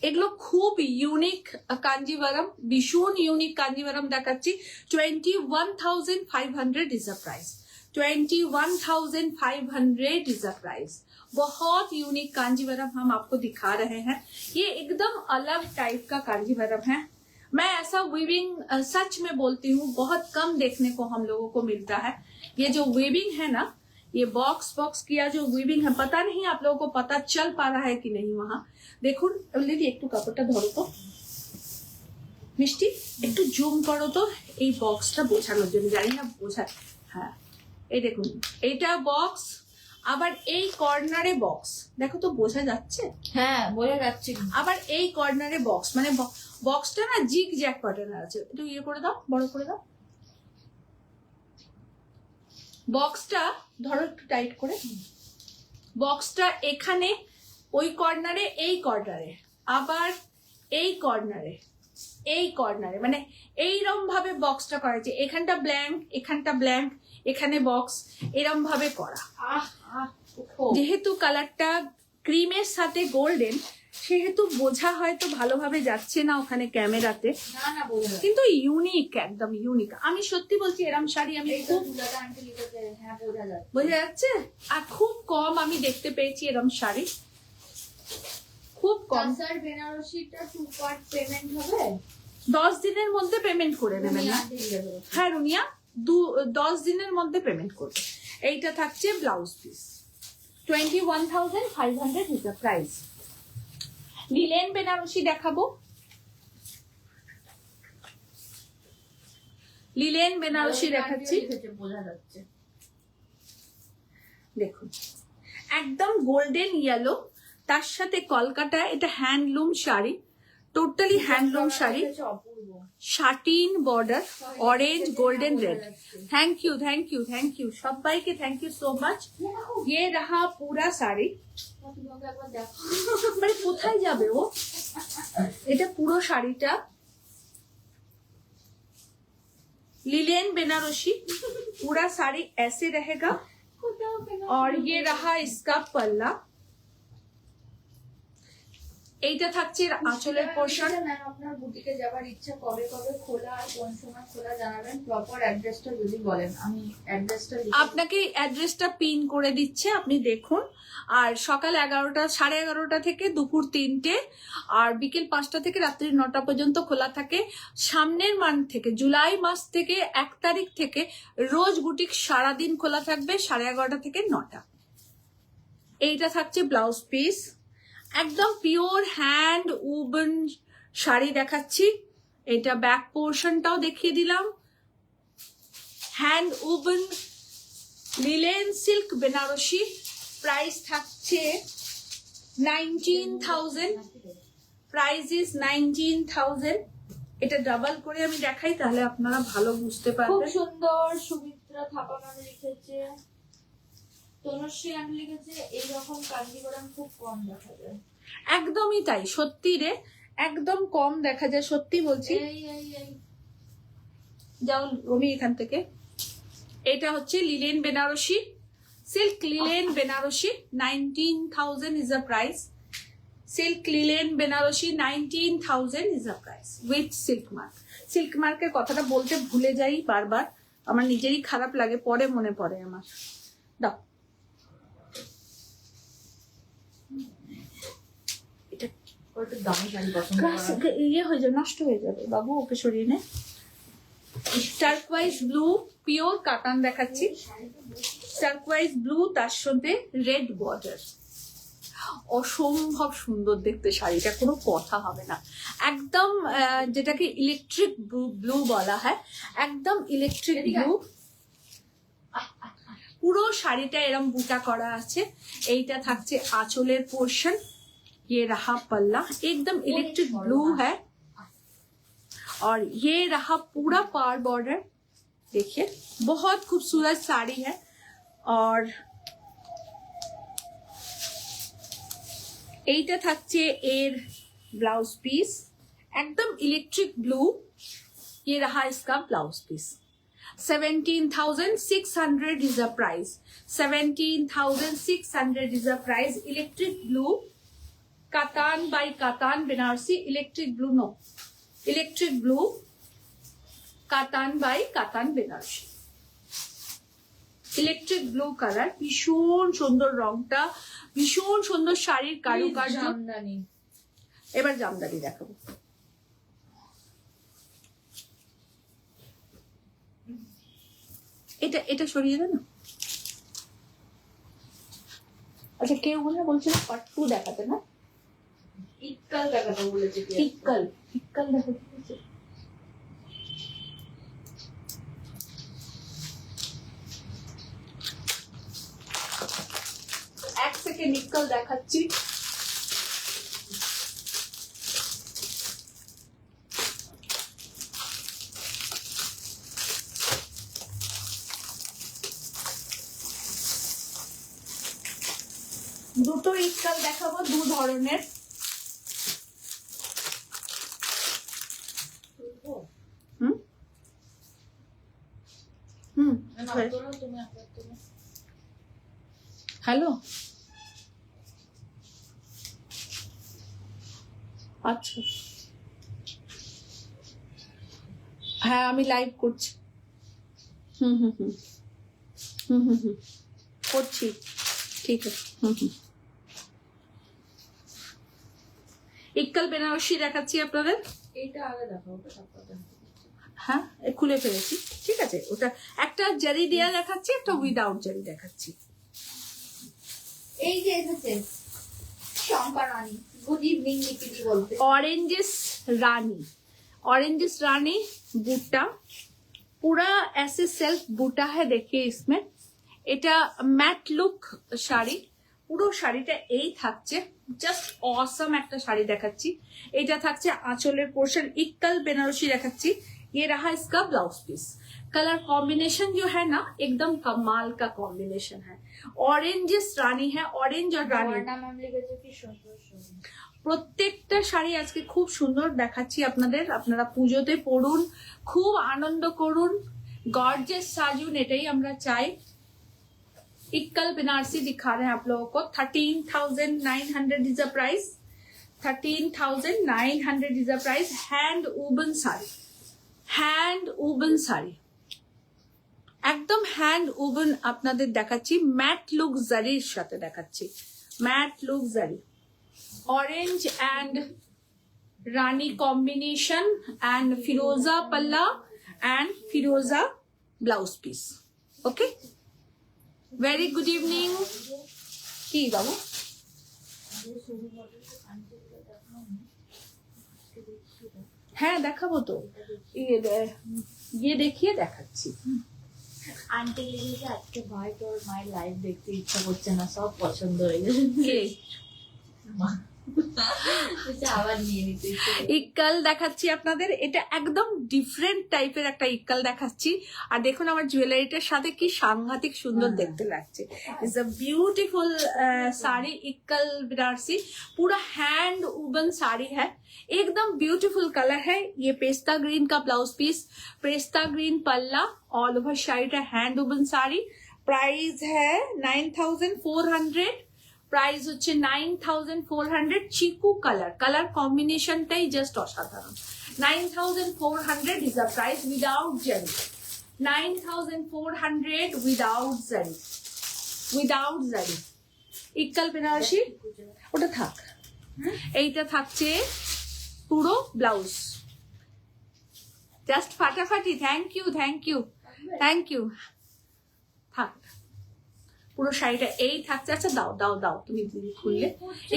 এগুলো খুব ইউনিক কাঞ্জিভারাম, ভীষণ ইউনিক কাঞ্জিভারাম দেখাচ্ছি। 21,500 is the price, 21,500 is the price. बहुत यूनिक कांजीवरम हम आपको दिखा रहे हैं। ये एकदम अलग टाइप का कांजीवरम है। मैं ऐसा वीविंग सच में बोलती हूँ बहुत कम देखने को हम लोगों को मिलता है। ये जो वीविंग है ना, ये बॉक्स बॉक्स किया जो वीविंग है, पता नहीं आप लोगों को पता चल पा रहा है कि नहीं। वहां দেখুন, লিলি একটু কাপড়টা ধরো তো, মিষ্টি একটু জুম করো তো এই বক্সটা বোঝানোর জন্য, জানি না বোঝা। হ্যাঁ, এই দেখুন, এইটা বক্স, আবার এই কর্নারে বক্স, দেখো তো বোঝা যাচ্ছে? হ্যাঁ, বোঝা যাচ্ছে। আবার এই কর্নারে বক্স, মানে বক্সটা না জিগ জ্যাক প্যাটার্ন আছে। একটু ইয়ে করে দাও, বড় করে দাও বক্সটা, ধরো একটু টাইট করে। বক্সটা এখানে, ওই কর্নারে, এই কর্নারে, আবার এই কর্নারে, এই কর্নারে, মানে এইরকম ভাবে বক্সটা করা আছে। এখানটা ব্ল্যাঙ্ক, এখানটা ব্ল্যাঙ্ক, এখানে বক্স, এরম ভাবে করা। যেহেতু কালারটা ক্রিমের সাথে গোল্ডেন, সেহেতু বোঝা হয়তো ভালোভাবে যাচ্ছে না ওখানে ক্যামেরাতে, না না বোঝা যাচ্ছে। কিন্তু ইউনিক, একদম ইউনিক। আমি সত্যি বলছি, এরম শাড়ি আমি এই তো খুব, সুজাতা আন্টি লিখেছে। হ্যাঁ, বোঝা যাচ্ছে। বোঝা যাচ্ছে, আর খুব কম আমি দেখতে পেয়েছি এরম শাড়ি, খুব কম। স্যার, বেনারসিটা 2 পার্ট পেমেন্ট হবে? 10 দিনের মধ্যে পেমেন্ট করে নেবেন না? আন্টি জিজ্ঞাসা করছে। হ্যাঁ রুনিয়া, 10 দিনের মধ্যে পেমেন্ট করবে। এইটা থাকছে blouse piece. 21,500 is the price. Linen Banarasi দেখাবো, লিলেন বেনারসি দেখাচ্ছি। বোঝা যাচ্ছে। দেখুন একদম গোল্ডেন ইয়েলো, তার সাথে কলকাতা, এটা handloom sari, totally handloom sari, Apurba. Satin border, orange golden red. Thank you thank you thank you সবাইকে থ্যাংক ইউ সো মাচ। ये रहा पूरा শাড়ি। মানে কোথায় যাবে ও? এটা পুরো শাড়িটা लिलेन बेनारसी, पूरा साड़ी ऐसे रहेगा। और ये रहा इसका पल्ला, এইটা থাকছে আঁচলের পোর্শন। ম্যাম আপনার বুটিকে যাবার ইচ্ছা কবে কবে খোলা আর কোন সময় খোলা জানাবেন, প্রপার অ্যাড্রেসটা যদি বলেন। আমি অ্যাড্রেসটা আপনাকে অ্যাড্রেসটা পিন করে দিচ্ছে, আপনি দেখুন। আর সকাল 11টা 11:30 থেকে দুপুর 3টে, আর বিকেল 5টা থেকে রাত্রি 9টা পর্যন্ত খোলা থাকে। সামনের মান্থ থেকে, জুলাই মাস থেকে 1 তারিখ থেকে রোজ বুটিক সারাদিন খোলা থাকবে 11:30 থেকে 9টা। এইটা থাকছে ব্লাউজ পিস, একদম পিওর হ্যান্ড উবন শাড়ি দেখাচ্ছি। এটা ব্যাক পোর্শনটাও দেখিয়ে দিলাম। Hand woven linen silk Benarasi, price থাকছে 19,000, প্রাইস ইজ 19,000। এটা ডাবল করে আমি দেখাই, তাহলে আপনারা ভালো বুঝতে খুব পারবেন। সুন্দর। সুমিত্রা থাপা ম্যাম লিখেছে, তনুশ্রী ম্যাম লিখেছে, এইরকম কাঞ্জিবরম খুব কম দেখা যায়। একদমই তাই, সত্যি রে, একদম কম দেখা যায়, সত্যি বলছি। যাও রমি এখান থেকে। এটা হচ্ছে linen Banarasi, silk linen Banarasi, 19,000 is the price. Silk linen Banarasi 19,000 is the price with silk mark. Silk মার্কের কথাটা বলতে ভুলে যাই বারবার, আমার নিজেরই খারাপ লাগে, পরে মনে পড়ে আমার। দাও একটু দামি শাড়ি পছন্দ করা। ইয়ে হয়ে যাবে, নষ্ট হয়ে যাবে বাবু, ওকে সরিয়ে নে। টার্কওয়াইজ ব্লু পিওর কাতান দেখাচ্ছি, টার্কওয়াইজ ব্লু, তার সাথে রেড বর্ডার। অসম্ভব সুন্দর দেখতে শাড়িটা, কোনো কথা হবে না। একদম যেটাকে ইলেকট্রিক ব্লু বলা হয়, একদম ইলেকট্রিক ব্লু। পুরো শাড়িটা এরম বুটা করা আছে। এইটা থাকছে আঁচলের পোর্শন। ये रहा पल्ला, एकदम इलेक्ट्रिक ब्लू है। और ये रहा पूरा पार बॉर्डर, देखिए बहुत खूबसूरत साड़ी है। और এইটা থাকছে এর ব্লাউজ পিস, একদম ইলেকট্রিক ব্লু। ये रहा इसका blouse piece. 17,600 is the price, 17,600 is the price। Electric blue, katan by katan Banarasi, electric blue no, electric blue katan by katan Banarasi, electric blue colour. ভীষণ সুন্দর রংটা, ভীষণ সুন্দর শাড়ির কারুকার্য। জামদানি। এবার জামদানি দেখাবো। এটা এটা সরিয়ে দেন না। আচ্ছা কেউ বলছিল পার্ট 2 দেখাতে না, ইক্কাল দেখাতে বলেছে। ইক্কাল ইক্কাল দেখাতে বলছে। এক সেকেন্ড ইক্কাল দেখাচ্ছি। দুটো ইক্কাল দেখাবো, দু ধরনের। হ্যালো, আচ্ছা হ্যাঁ আমি লাইভ করছি। করছি, ঠিক আছে। ইক্কাল বেনারসি দেখাচ্ছি আপনাদের। এইটা আগে দেখাও, ওটা তারপরে। হ্যাঁ খুলে ফেলেছি, ঠিক আছে। ওটা একটা জারি দেয়া দেখাচ্ছি, একটা উইদাউট জারি দেখাচ্ছি। এই যে এসেছে শঙ্করানী गुड इवनिंग निकिति बोलते ऑरेंजेस रानी बूटा पूरा ऐसे सेल्फ बूटा है, देखिए इसमें এটা ম্যাট লুক শাড়ি। পুরো শাড়িটা এই থাকছে, জাস্ট অসম একটা শাড়ি দেখাচ্ছি। এটা থাকছে আঁচলের পোর্শন, इक्कल बेनारसी দেখাচ্ছি। ये रहा इसका ब्लाउज पीस। कलर कॉम्बिनेशन जो है ना एकदम कमाल का कॉम्बिनेशन है। ऑरेंजेस रानी है, ऑरेंज और रानी मैम लिखेছে কি সুন্দর সুন্দর। প্রত্যেকটা শাড়ি আজকে খুব সুন্দর দেখাচ্ছি আপনাদের। আপনারা পুজোতে পরুন, খুব আনন্দ করুন, গর্জিয়াস সাজুন, এটাই আমরা চাই। इक्कल बनारसी दिखा रहे हैं आप लोगों को। 13,900 is the price. 13,900 is the price. Hand woven sari একদম হ্যান্ড উবন আপনাদের দেখাচ্ছি। ম্যাট লুক জারির সাথে দেখাচ্ছি, matte look zari. Orange and rani combination and फिरोजा पल्ला एंड फिरोजा blouse piece. Okay, very good evening. की बाबू হ্যাঁ দেখাবো তো, ये देखिए দেখাচ্ছি। আন্টি লিখেছে আজকে ভাই তোর মায়ের লাইভ দেখতে ইচ্ছা করছে না, সব পছন্দ হয়ে গেছে। কে আবার নিয়ে নিতে ইক্কাল দেখাচ্ছি আপনাদের। এটা একদম ডিফারেন্ট টাইপের একটা ইক্কাল দেখাচ্ছি। আর দেখুন আমার জুয়েলারিটার সাথে কি সাংঘাতিক সুন্দর দেখতে লাগছে। It's a beautiful sari Ilkal Banarasi, पूरा हैंड वुवन साड़ी है, एकदम ब्यूटीफुल कलर है। ये पेस्ता ग्रीन का ब्लाउज पीस, पेस्ता ग्रीन पल्ला, ऑल ओवर शाड़ीটা हैंड वुवन साड़ी। प्राइस है 9,400। প্রাইস হচ্ছে 9,400। চিকু কালার কম্বিনেশনটাই জাস্ট অসাধারণ। 9,400 ইজ দ্য প্রাইস উইদাউট জারি। 9,400 উইদাউট জারি। ইক্কাল বেনারসি ওটা থাক। এইটা থাকছে পুরো ব্লাউজ, জাস্ট ফাটাফাটি। থ্যাংক ইউ থাক। পুরো শাড়িটা এই থাকছে। আচ্ছা দাও তুমি খুললে।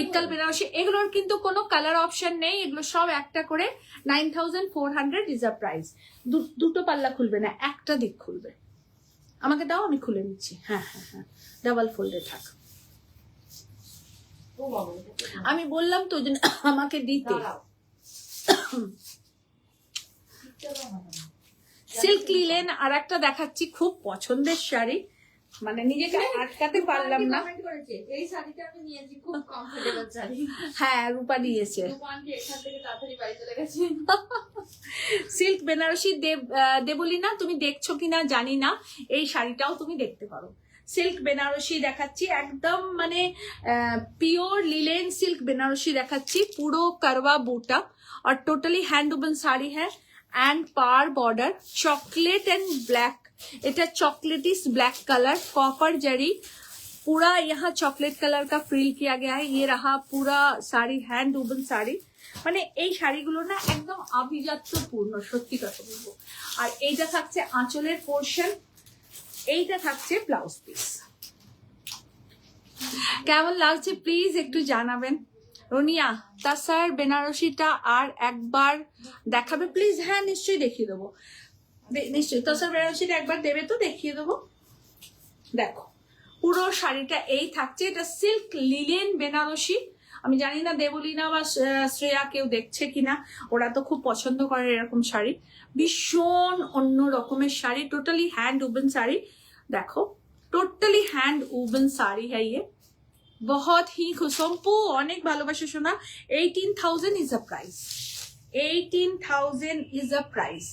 ইক্কাল বেনারসি এগুলোর কিন্তু কোনো কালার অপশন নেই, এগুলো সব একটা করে 9,400 ইজ আ প্রাইস। দুটো পাল্লা খুলবে না, একটা দিক খুলবে। আমাকে দাও, আমি খুলে নিচ্ছি। হ্যাঁ ডাবল ফোল্ডে থাক। আমি বললাম তো যে আমাকে দিতে। সিল্ক লিলেন আর একটা দেখাচ্ছি, খুব পছন্দের শাড়ি, মানে নিজেকে আটকাতে পারলাম না। কমেন্ট করেছে এই শাড়িটা আমি নিয়েছি, খুব কমফোর্টেবল শাড়ি। হ্যাঁ রূপা নিয়েছে। রূপান্টি এখান থেকে তাড়াতাড়ি বাড়ি চলে গেছে। সিল্ক বেনারসি দেবলি না, তুমি দেখছো কিনা জানি না, এই শাড়িটাও তুমি দেখতে পারো। সিল্ক বেনারসি দেখাচ্ছি, একদম মানে পিওর লিলেন সিল্ক বেনারসি দেখাচ্ছি। পুরো करवा बूटा और टोटली हैंड वुवन साड़ी है एंड पार बॉर्डर, चॉकलेट एंड ब्लैक। এটা chocolate is black colour, copper zari, पूरा यहाँ चॉकलेट कलर का फ्रिल किया गया है। ये रहा पूरा साड़ी, हैंड वुवन साड़ी। মানে এই শাড়িগুলো না একদম আভিজাত্যপূর্ণ, সত্যি কথা বলবো। আর এইটা থাকছে আঁচলের পোর্শন, এইটা থাকছে ব্লাউজ পিস। কেমন লাগছে প্লিজ একটু জানাবেন। রনিয়া তাসার বেনারসিটা আর একবার দেখাবে প্লিজ? হ্যাঁ নিশ্চয়ই দেখিয়ে দেবো, নিশ্চয়ই। তাসার বেনারসিটা একবার দেবে তো, দেখিয়ে দেবো। দেখো পুরো শাড়িটা এই থাকছে। এটা সিল্ক লিলেন বেনারসি। আমি জানি না দেবলীনা বা শ্রেয়া কেউ দেখছে কিনা, ওরা তো খুব পছন্দ করে এরকম শাড়ি। ভীষণ অন্য রকমের sari, totally hand woven sari. দেখো টোটালি हैंड वुवन শাড়ি है ये, बहुत ही खुशबू, অনেক ভালোবাসা শোনা। 18,000 is a price. 18,000 is a price.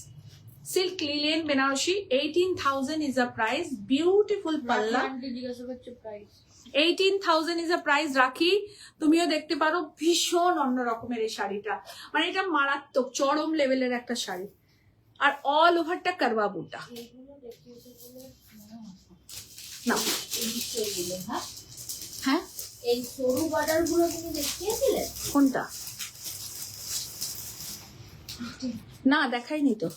Silk linen Banarasi 18,000 is a price. Beautiful palla. Aunty জিজ্ঞাসা করছে প্রাইস। 18,000 is a price. রাখি তুমিও দেখতে পারো, ভীষণ অন্য রকমের এই শাড়িটা, মানে এটা মারাত্মক চরম লেভেলের একটা শাড়ি। আর অল ওভারটা करवा बूटा। এগুলো দেখিয়েছে বলে মনে হয় না এই বিষয়গুলো। হ্যাঁ হ্যাঁ এই সরু বর্ডার গুলো তুমি দেখিয়েছিলে? কোনটা? না দেখাইনি তো।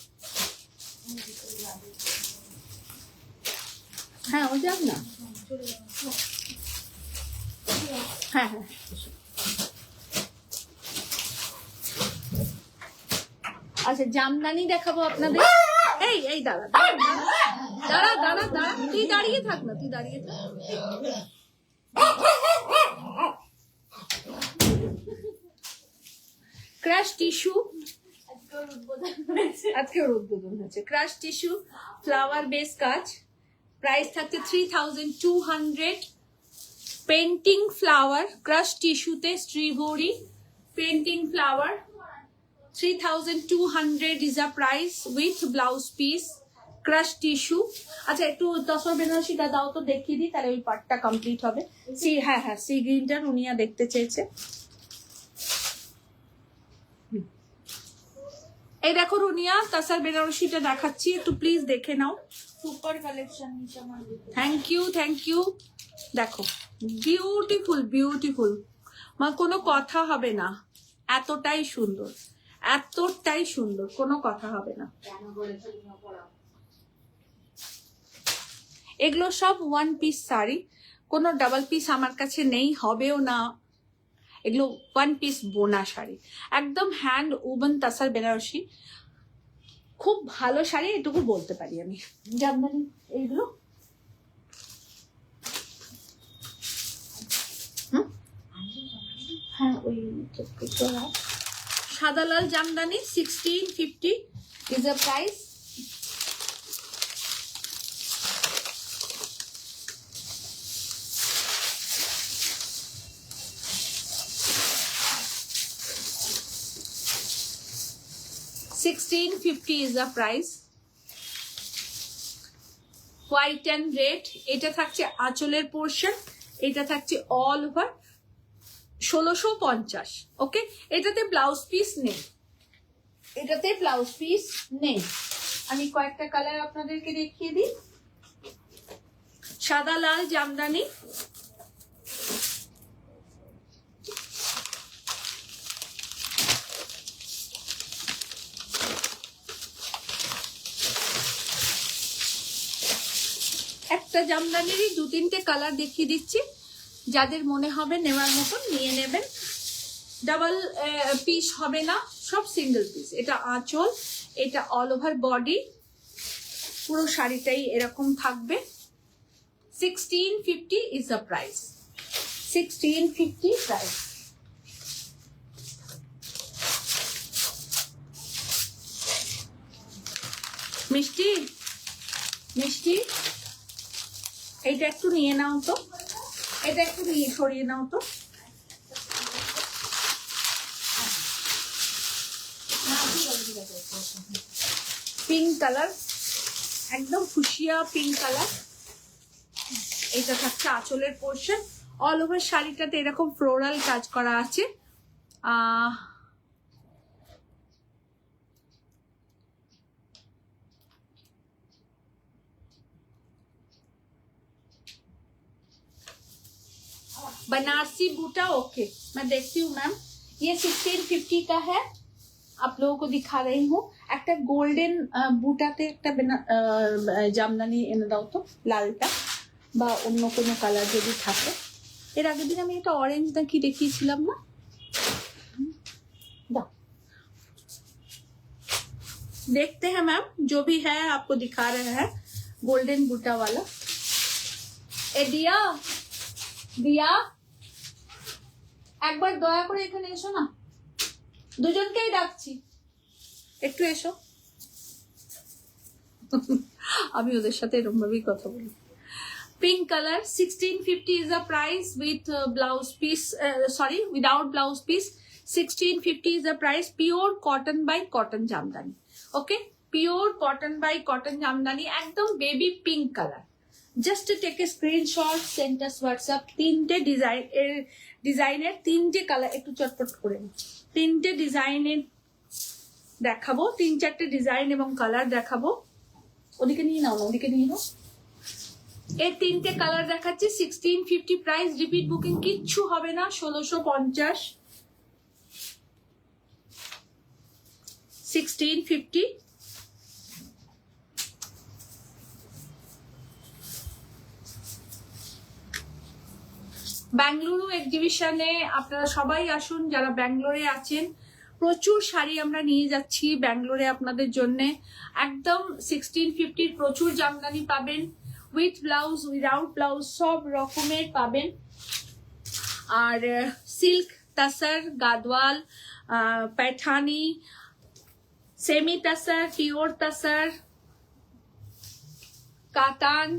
হ্যাঁ ও যাক না। হ্যাঁ আচ্ছা জামদানি দেখাবো আপনাদের। এই দাঁড়া দাঁড়া দাঁড়া দাঁড়া দাঁড়া, তুই দাঁড়িয়ে থাক না, তুই দাঁড়িয়ে থাক। ক্রাশ টিস্যু, আজকে ওর উদ্বোধন হয়েছে। ক্রাশ টিস্যু ফ্লাওয়ার বেস কাজ, প্রাইস থাকছে 3200। পেন্টিং ফ্লাওয়ার ক্রাশ টিস্যুতে Shrigauri painting flower 3200 is a price with blouse piece crush tissue. আচ্ছা একটু তসর বেনারসিটা দাও তো, দেখিয়ে দিই, তাহলে ওই পার্টটা কমপ্লিট হবে। হ্যাঁ সি গ্রিনটা রুনিয়া দেখতে চেয়েছে। এই দেখো রুনিয়া, তসর বেনারসিটা দেখাচ্ছি, একটু প্লিজ দেখে নাও। সুপার কালেকশন নিচে আমার থ্যাংক ইউ। দেখো বিউটিফুল বিউটিফুল, মা কোনো কথা হবে না, এতটাই সুন্দর এতটাই সুন্দর, কোনো কথা হবে না। এগুলো সব ওয়ান পিস শাড়ি, কোনো ডাবল পিস আমার কাছে নেই, হবেও না। এগুলো ওয়ান পিস বোনা শাড়ি, একদম হ্যান্ড উবন তাসার বেনারসি, খুব ভালো শাড়ি, এটুকু বলতে পারি আমি। জামদানি এইগুলো হ্যাঁ ওই সাদা লাল jamdani 1650 is a price। $1650 is a price। White and red, এটা থাকছে আঁচলের পোর্শন, এটা থাকছে অল ওভার 1650। ওকে, এটাতে ব্লাউজ পিস নেই, এটাতে ব্লাউজ পিস নেই। আমি কয়েকটা কালার আপনাদেরকে দেখিয়ে দিই। সাদা লাল জামদানি, একটা জামদানিরই 2-3টে কালার দেখিয়ে দিচ্ছি, যাদের মনে হবে নেওয়ার মতন নিয়ে নেবেন। ডাবল পিস হবে না, সব সিঙ্গেল পিস। এটা আঁচল, এটা অল ওভার বডি, পুরো শাড়িটাই এরকম থাকবে। 1650 is the price। 1650 price। মিষ্টি মিষ্টি, এইটা একটু নিয়ে নাও তো, এটা একটু নিয়ে সরিয়ে নাও তো। পিঙ্ক কালার, একদম ফুসিয়া পিঙ্ক কালার, এটা থাকছে আঁচলের পোর্শন। অল ওভার শাড়িটাতে এরকম ফ্লোরাল কাজ করা আছে। बनारसी बूटा ओके, मैं देखती हूँ मैम। ये 1650 का है, आप लोगों को दिखा रही हूँ। একটা গোল্ডেন বুটাতে একটা জামদানি এনে দাও তো, লালটা বা অন্য কোনো কালার যদি থাকে। এর আগের দিন আমি এটা অরেঞ্জ নাকি দেখিয়েছিলাম না, দাও। देखते हैं मैम, जो भी है आपको दिखा रहे हैं गोल्डन बूटा वाला। ए दिया दिया, একবার দয়া করে এখানে এসো না, দুজনকেই ডাকছি, একটু এসো। আমি ওদের সাথে এরকম ভাবেই কথা বলি। Pink colour 1650 is the price with blouse piece, sorry without blouse piece। 1650 is the price। Pure cotton by cotton jamdani, okay, pure cotton by cotton jamdani, একদম baby pink colour. Just take a screenshot, send us WhatsApp. তিনটে ডিজাইনের তিনটে কালার, একটু চটপট করে তিনটে ডিজাইনের দেখাবো, 3-4টে ডিজাইন এবং কালার দেখাবো। ওদিকে নিয়ে নাও না, ওদিকে নিয়ে নাও। এই তিনটে কালার দেখাচ্ছি 1650 প্রাইস। রিপিট বুকিং কিচ্ছু হবে না, 1650। 1650। বেঙ্গালুরু এক্সিবিশনে আপনারা সবাই আসুন, যারা ব্যাঙ্গালোরে আছেন প্রচুর শাড়ি আমরা নিয়ে যাচ্ছি ব্যাঙ্গালোরে আপনাদের জন্য। একদম 1650 প্রচুর জামদানি পাবেন, উইথ ব্লাউজ উইদাউট ব্লাউজ সব রকমের পাবেন। আর silk, tasar, Gadwal, Paithani, semi tasar, pure tasar, katan,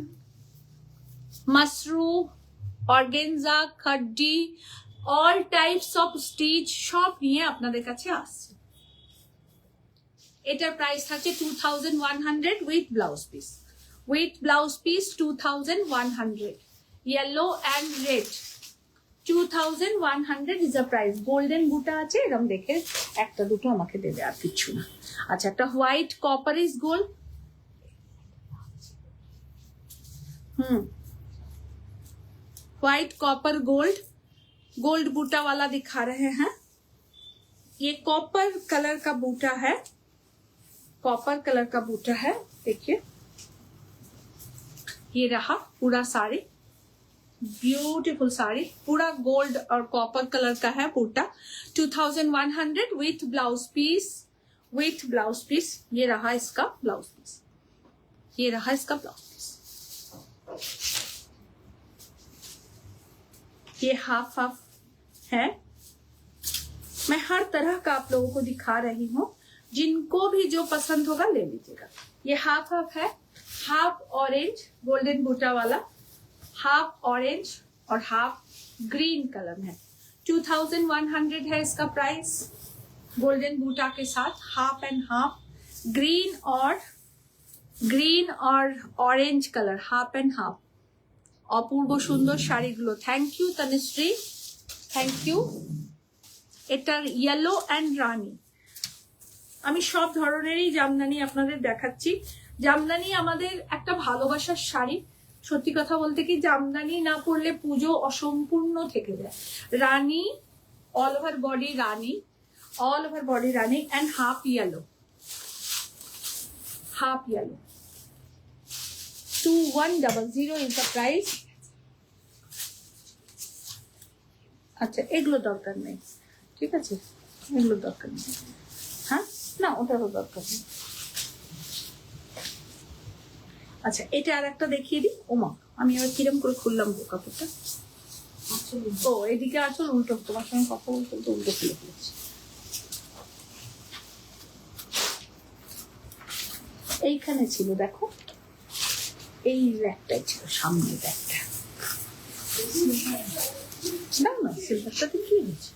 mashru, organza, khaddi, all types of stitch সব নিয়ে আপনাদের কাছে আসছে। এটার প্রাইস থাকে 2100 with blouse piece. With blouse piece 2100। Yellow and red 2100 is a price. Golden বুটা আছে এরকম দেখে, একটা দুটো আমাকে দেবে, আর কিছু না। আচ্ছা, একটা white copper is gold, white copper gold, gold बूटा वाला दिखा रहे हैं। ये कॉपर कलर का बूटा है, कॉपर कलर का बूटा है। देखिए ये रहा पूरा साड़ी, ब्यूटीफुल साड़ी, पूरा गोल्ड और कॉपर कलर का है बूटा। 2100 with blouse piece, with blouse piece. ये रहा इसका ब्लाउज पीस, ये रहा इसका ब्लाउज पीस। ये हाफ हाफ है। मैं हर तरह का आप लोगों को दिखा रही हूँ, जिनको भी जो पसंद होगा ले लीजिएगा। ये हाफ हाफ है, हाफ ऑरेंज गोल्डन बूटा वाला, हाफ ऑरेंज और हाफ ग्रीन कलर है। 2100 है इसका प्राइस, गोल्डन बूटा के साथ हाफ एंड हाफ, ग्रीन और orange colour, half and half. অপূর্ব সুন্দর শাড়িগুলো। Thank you Tanushree, thank you. এটার ইয়েলো অ্যান্ড রানি। আমি সব ধরনেরই জামদানি আপনাদের দেখাচ্ছি। জামদানি আমাদের একটা ভালোবাসার শাড়ি। সত্যি কথা বলতে কি, জামদানি না পরলে পুজো অসম্পূর্ণ থেকে যায়। Rani, all over body rani, all over body rani and half yellow, half yellow. 2100 is the price। আচ্ছা, এগুলো দরকার নেই, ঠিক আছে, এগুলো দরকার নেই। হ্যাঁ, না ওটারও দরকার নেই। আচ্ছা, এটা আর একটা দেখিয়ে দিই। ওমা, আমি এবার কিরম করে খুললাম কাপড়টা। ও এদিকে আসল উল্টো, তোমার সঙ্গে কথা বলতে বলতে উল্টো খুলে ফেলেছি। এইখানে ছিল, দেখো এই র্যাকটাই ছিল, সামনে র্যাকটা। না না, সিলভারটাতে কি হয়েছে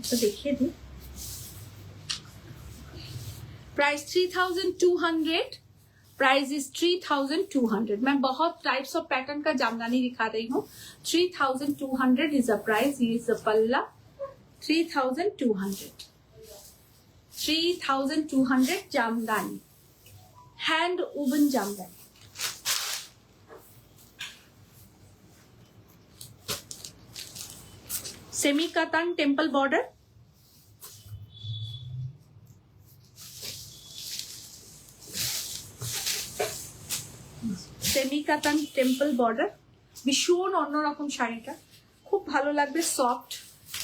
এটা দেখিয়ে দিই। Price 3200, price is 3200। मैं बहुत टाइप्स ऑफ पैटर्न का जामदानी दिखा रही हूँ। 3200 इज अ प्राइस। ये is a palla, 3200, 3200 Jamdani, hand woven Jamdani. Semi katan temple border, semi katan temple border. ভীষণ অন্যরকম শাড়িটা, খুব ভালো লাগবে, soft.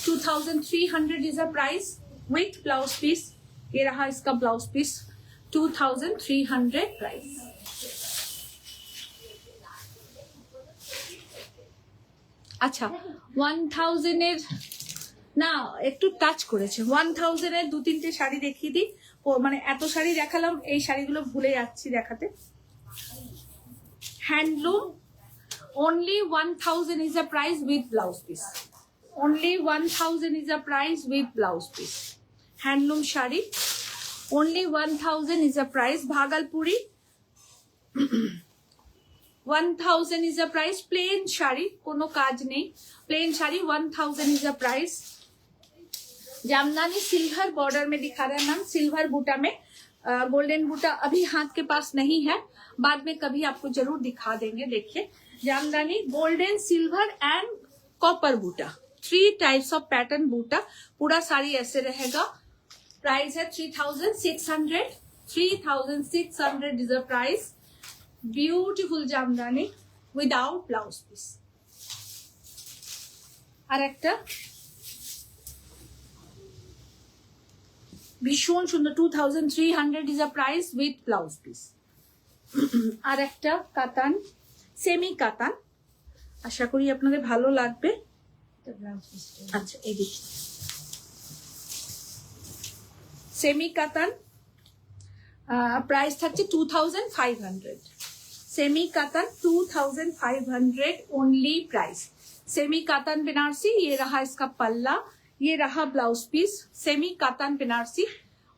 2300 is a price with blouse piece. ये रहा इसका ब्लाउज पीस, 2300 प्राइस। আচ্ছা, 1000 এর না, একটু টাচ করেছে। 1000 এর দু তিনটে শাড়ি দেখিয়ে দিই। মানে এত শাড়ি দেখালাম, এই শাড়িগুলো ভুলে যাচ্ছি দেখাতে। Handloom, only 1000 is a price with blouse piece, only 1000 is a price with blouse piece। Handloom sari, only 1000 is a price। Bhagalpuri 1000 is a price। Plain sari, কোনো কাজ নেই, plain sari 1000 is a price। Jamdani silver border में दिखा रहे हैं मैम, सिल्वर बूटा में। गोल्डन बूटा अभी हाथ के पास नहीं है, बाद में कभी आपको जरूर दिखा देंगे। देखिए, jamdani golden, silver and copper बूटा, 3 टाइप्स ऑफ पैटर्न बूटा। पूरा साड़ी ऐसे रहेगा। प्राइस है 3600, 3600 is a price. Beautiful jamdani without blouse piece. আর একটা ভীষণ সুন্দর 2300 is a price with blouse piece. আর একটা কাতান, সেমি কাতান, আশা করি আপনাদের ভালো লাগবে। আচ্ছা এদিকে সেমি কাতান, প্রাইস থাকছে 2500। Semi katan 2500 only price. Semi katan Banarasi, ये रहा इसका पल्ला, ये रहा blouse piece. Semi katan Banarasi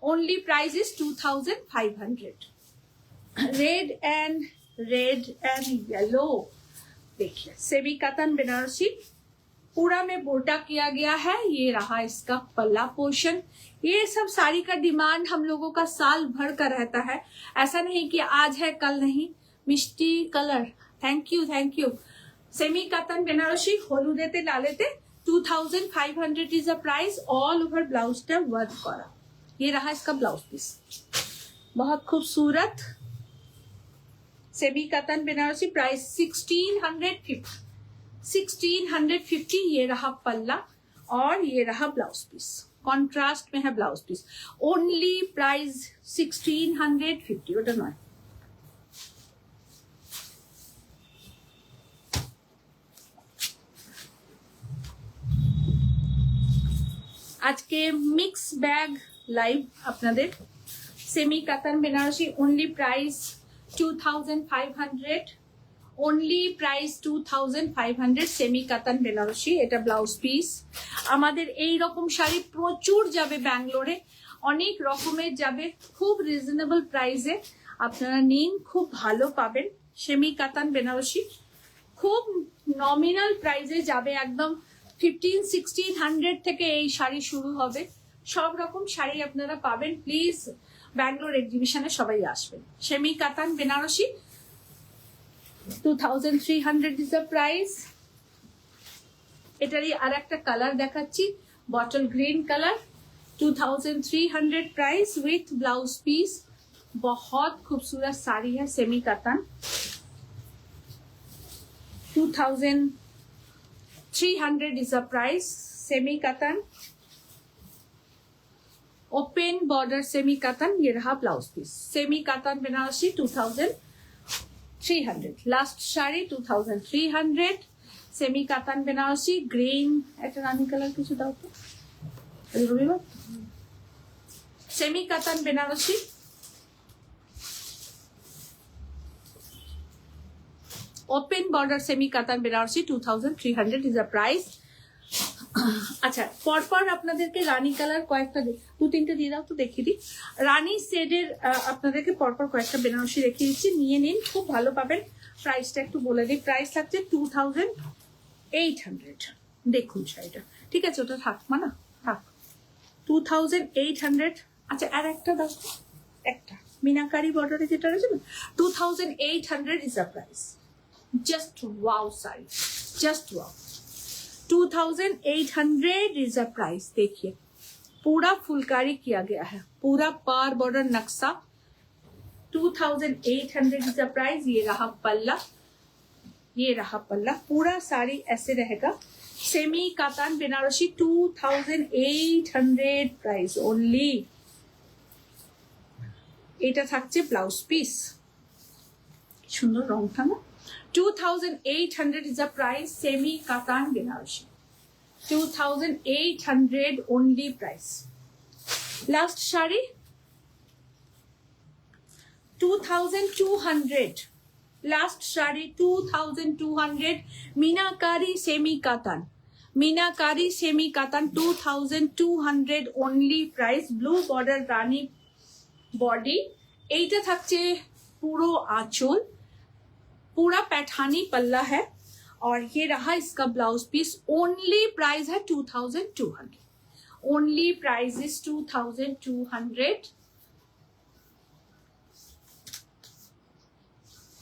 only price is 2500। Red and yellow, देखिए सेमी कातन बनारसी पूरा में बोटा किया गया है। ये रहा इसका पल्ला पोर्शन। ये सब साड़ी का डिमांड हम लोगों का साल भर का रहता है, ऐसा नहीं कि आज है कल नहीं। मिष्टी colour, thank you. Semi katan Benarasi हलुदेते लालेते 2500 is a price. All over blouse टा वर्क करा। ये रहा इसका ब्लाउज पीस, बहुत खूबसूरत सेमी कातन बेनारसी, प्राइस 1650। ये रहा पल्ला और ये रहा ब्लाउज पीस, कॉन्ट्रास्ट में है ब्लाउज पीस। ओनली प्राइस 1650, ওটা নয়। আজকে মিক্স ব্যাগ লাইভ আপনাদের। Semi katan Banarasi only price 2500, only price 2500 semi katan Banarasi. এটা ব্লাউজ পিস। আমাদের এই রকম শাড়ি প্রচুর যাবে ব্যাঙ্গালোরে, অনেক রকমের যাবে, খুব রিজনেবল প্রাইসে আপনারা নিন, খুব ভালো পাবেন। সেমি কাতান বেনারসি খুব নমিনাল প্রাইসে যাবে, একদম 1500-1600 থেকে এই শাড়ি শুরু হবে। সব রকম শাড়ি আপনারা পাবেন। প্লিজ ব্যাঙ্গালোর এক্সিবিশনে সবাই আসবেন। Semi katan Banarasi 2300 is the price. এটারই আর একটা কালার দেখাচ্ছি, bottle green colour, 2300 price with blouse piece. बहुत खूबसूरत साड़ी है semi katan. 2300 is a price semi katan. Open border semi katan, ये रहा blouse piece. Semi katan Banarasi 2300। Last sari 2300 semi katan Banarasi. Green एक रानी कलर কিছু দাও তো, semi katan Banarasi open border semi katan Banarasi 2300 is a price. আচ্ছা পরপর আপনাদেরকে রানী কালার কয়েকটা দু তিনটে দিয়ে দাও তো, দেখিয়ে দিই। রানী শেডের আপনাদেরকে পরপর কয়েকটা বেনারসি দেখিয়ে দিচ্ছি, নিয়ে নিন, খুব ভালো পাবেন। প্রাইসটা একটু বলে দিই, প্রাইস থাকছে 2800। দেখুন শাড়িটা, ঠিক আছে ওটা থাক না, থাক 2800। আচ্ছা আর একটা দাও, একটা মিনাকারি বর্ডারে যেটা রয়েছে না, 2800 is a price. Just wow sari, just wow. 2800 is a price. देखिए पूरा फुलकारी किया गया है, पूरा पार बॉर्डर नक्शा। 2800 इज अ प्राइस। ये रहा पल्ला, ये रहा पल्ला, पूरा साड़ी ऐसे रहेगा। Semi katan Banarasi 2800 price only. এটা থাকছে ব্লাউজ পিস, সুন্দর রংটা না। 2800 is a price semi katan Benarsi. 2800 only price. Last shari 2200. Last shari 2200 Minakari semi katan. Minakari semi katan 2200 only price. Blue border rani body. এইটা থাকছে পুরো আঁচল, पूरा पैठानी पल्ला है और ये रहा इसका ब्लाउज पीस। ओनली प्राइस है 2200। Only price is 2200।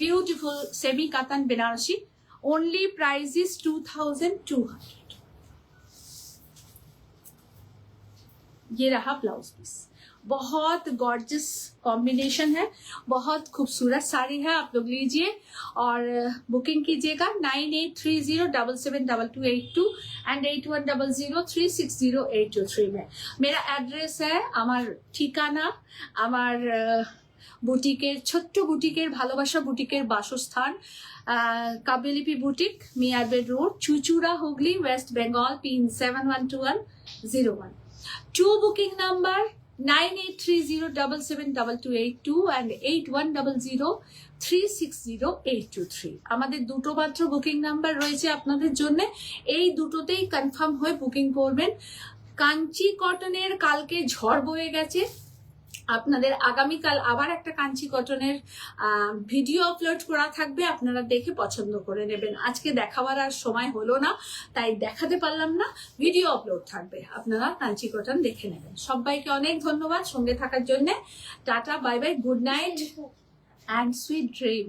Beautiful semi katan Banarasi. Only price is 2200। ये रहा ब्लाउज पीस। बहुत गॉर्जियस कॉम्बिनेशन है, बहुत खूबसूरत साड़ी है, आप लोग लीजिए और बुकिंग कीजिएगा 9830772282 एंड 8100360823 में। मेरा एड्रेस है, আমার ঠিকানা, আমার বুটিকের ছোট্ট বুটিকের ভালোবাসা বুটিকের বাসস্থান Kabyalipi boutique, Miyarbed road, Chuchura, Hooghly, West Bengal, pin 712101। To booking number 9830772282 and 8100360823। আমাদের দুটো মাত্র বুকিং নাম্বার রয়েছে আপনাদের জন্য, এই দুটোতেই কনফার্ম হয়ে বুকিং করবেন। কাঞ্চি কটনের কালকে ঝড় বয়ে গেছে, আপনাদের আগামীকাল আবার একটা কাঞ্চি কটনের ভিডিও আপলোড করা থাকবে, আপনারা দেখে পছন্দ করে নেবেন। আজকে দেখাবার আর সময় হলো না, তাই দেখাতে পারলাম না, ভিডিও আপলোড থাকবে, আপনারা কাঞ্চি কটন দেখে নেবেন। সবাইকে অনেক ধন্যবাদ সঙ্গে থাকার জন্য। Tata, bye bye, good night and sweet dream.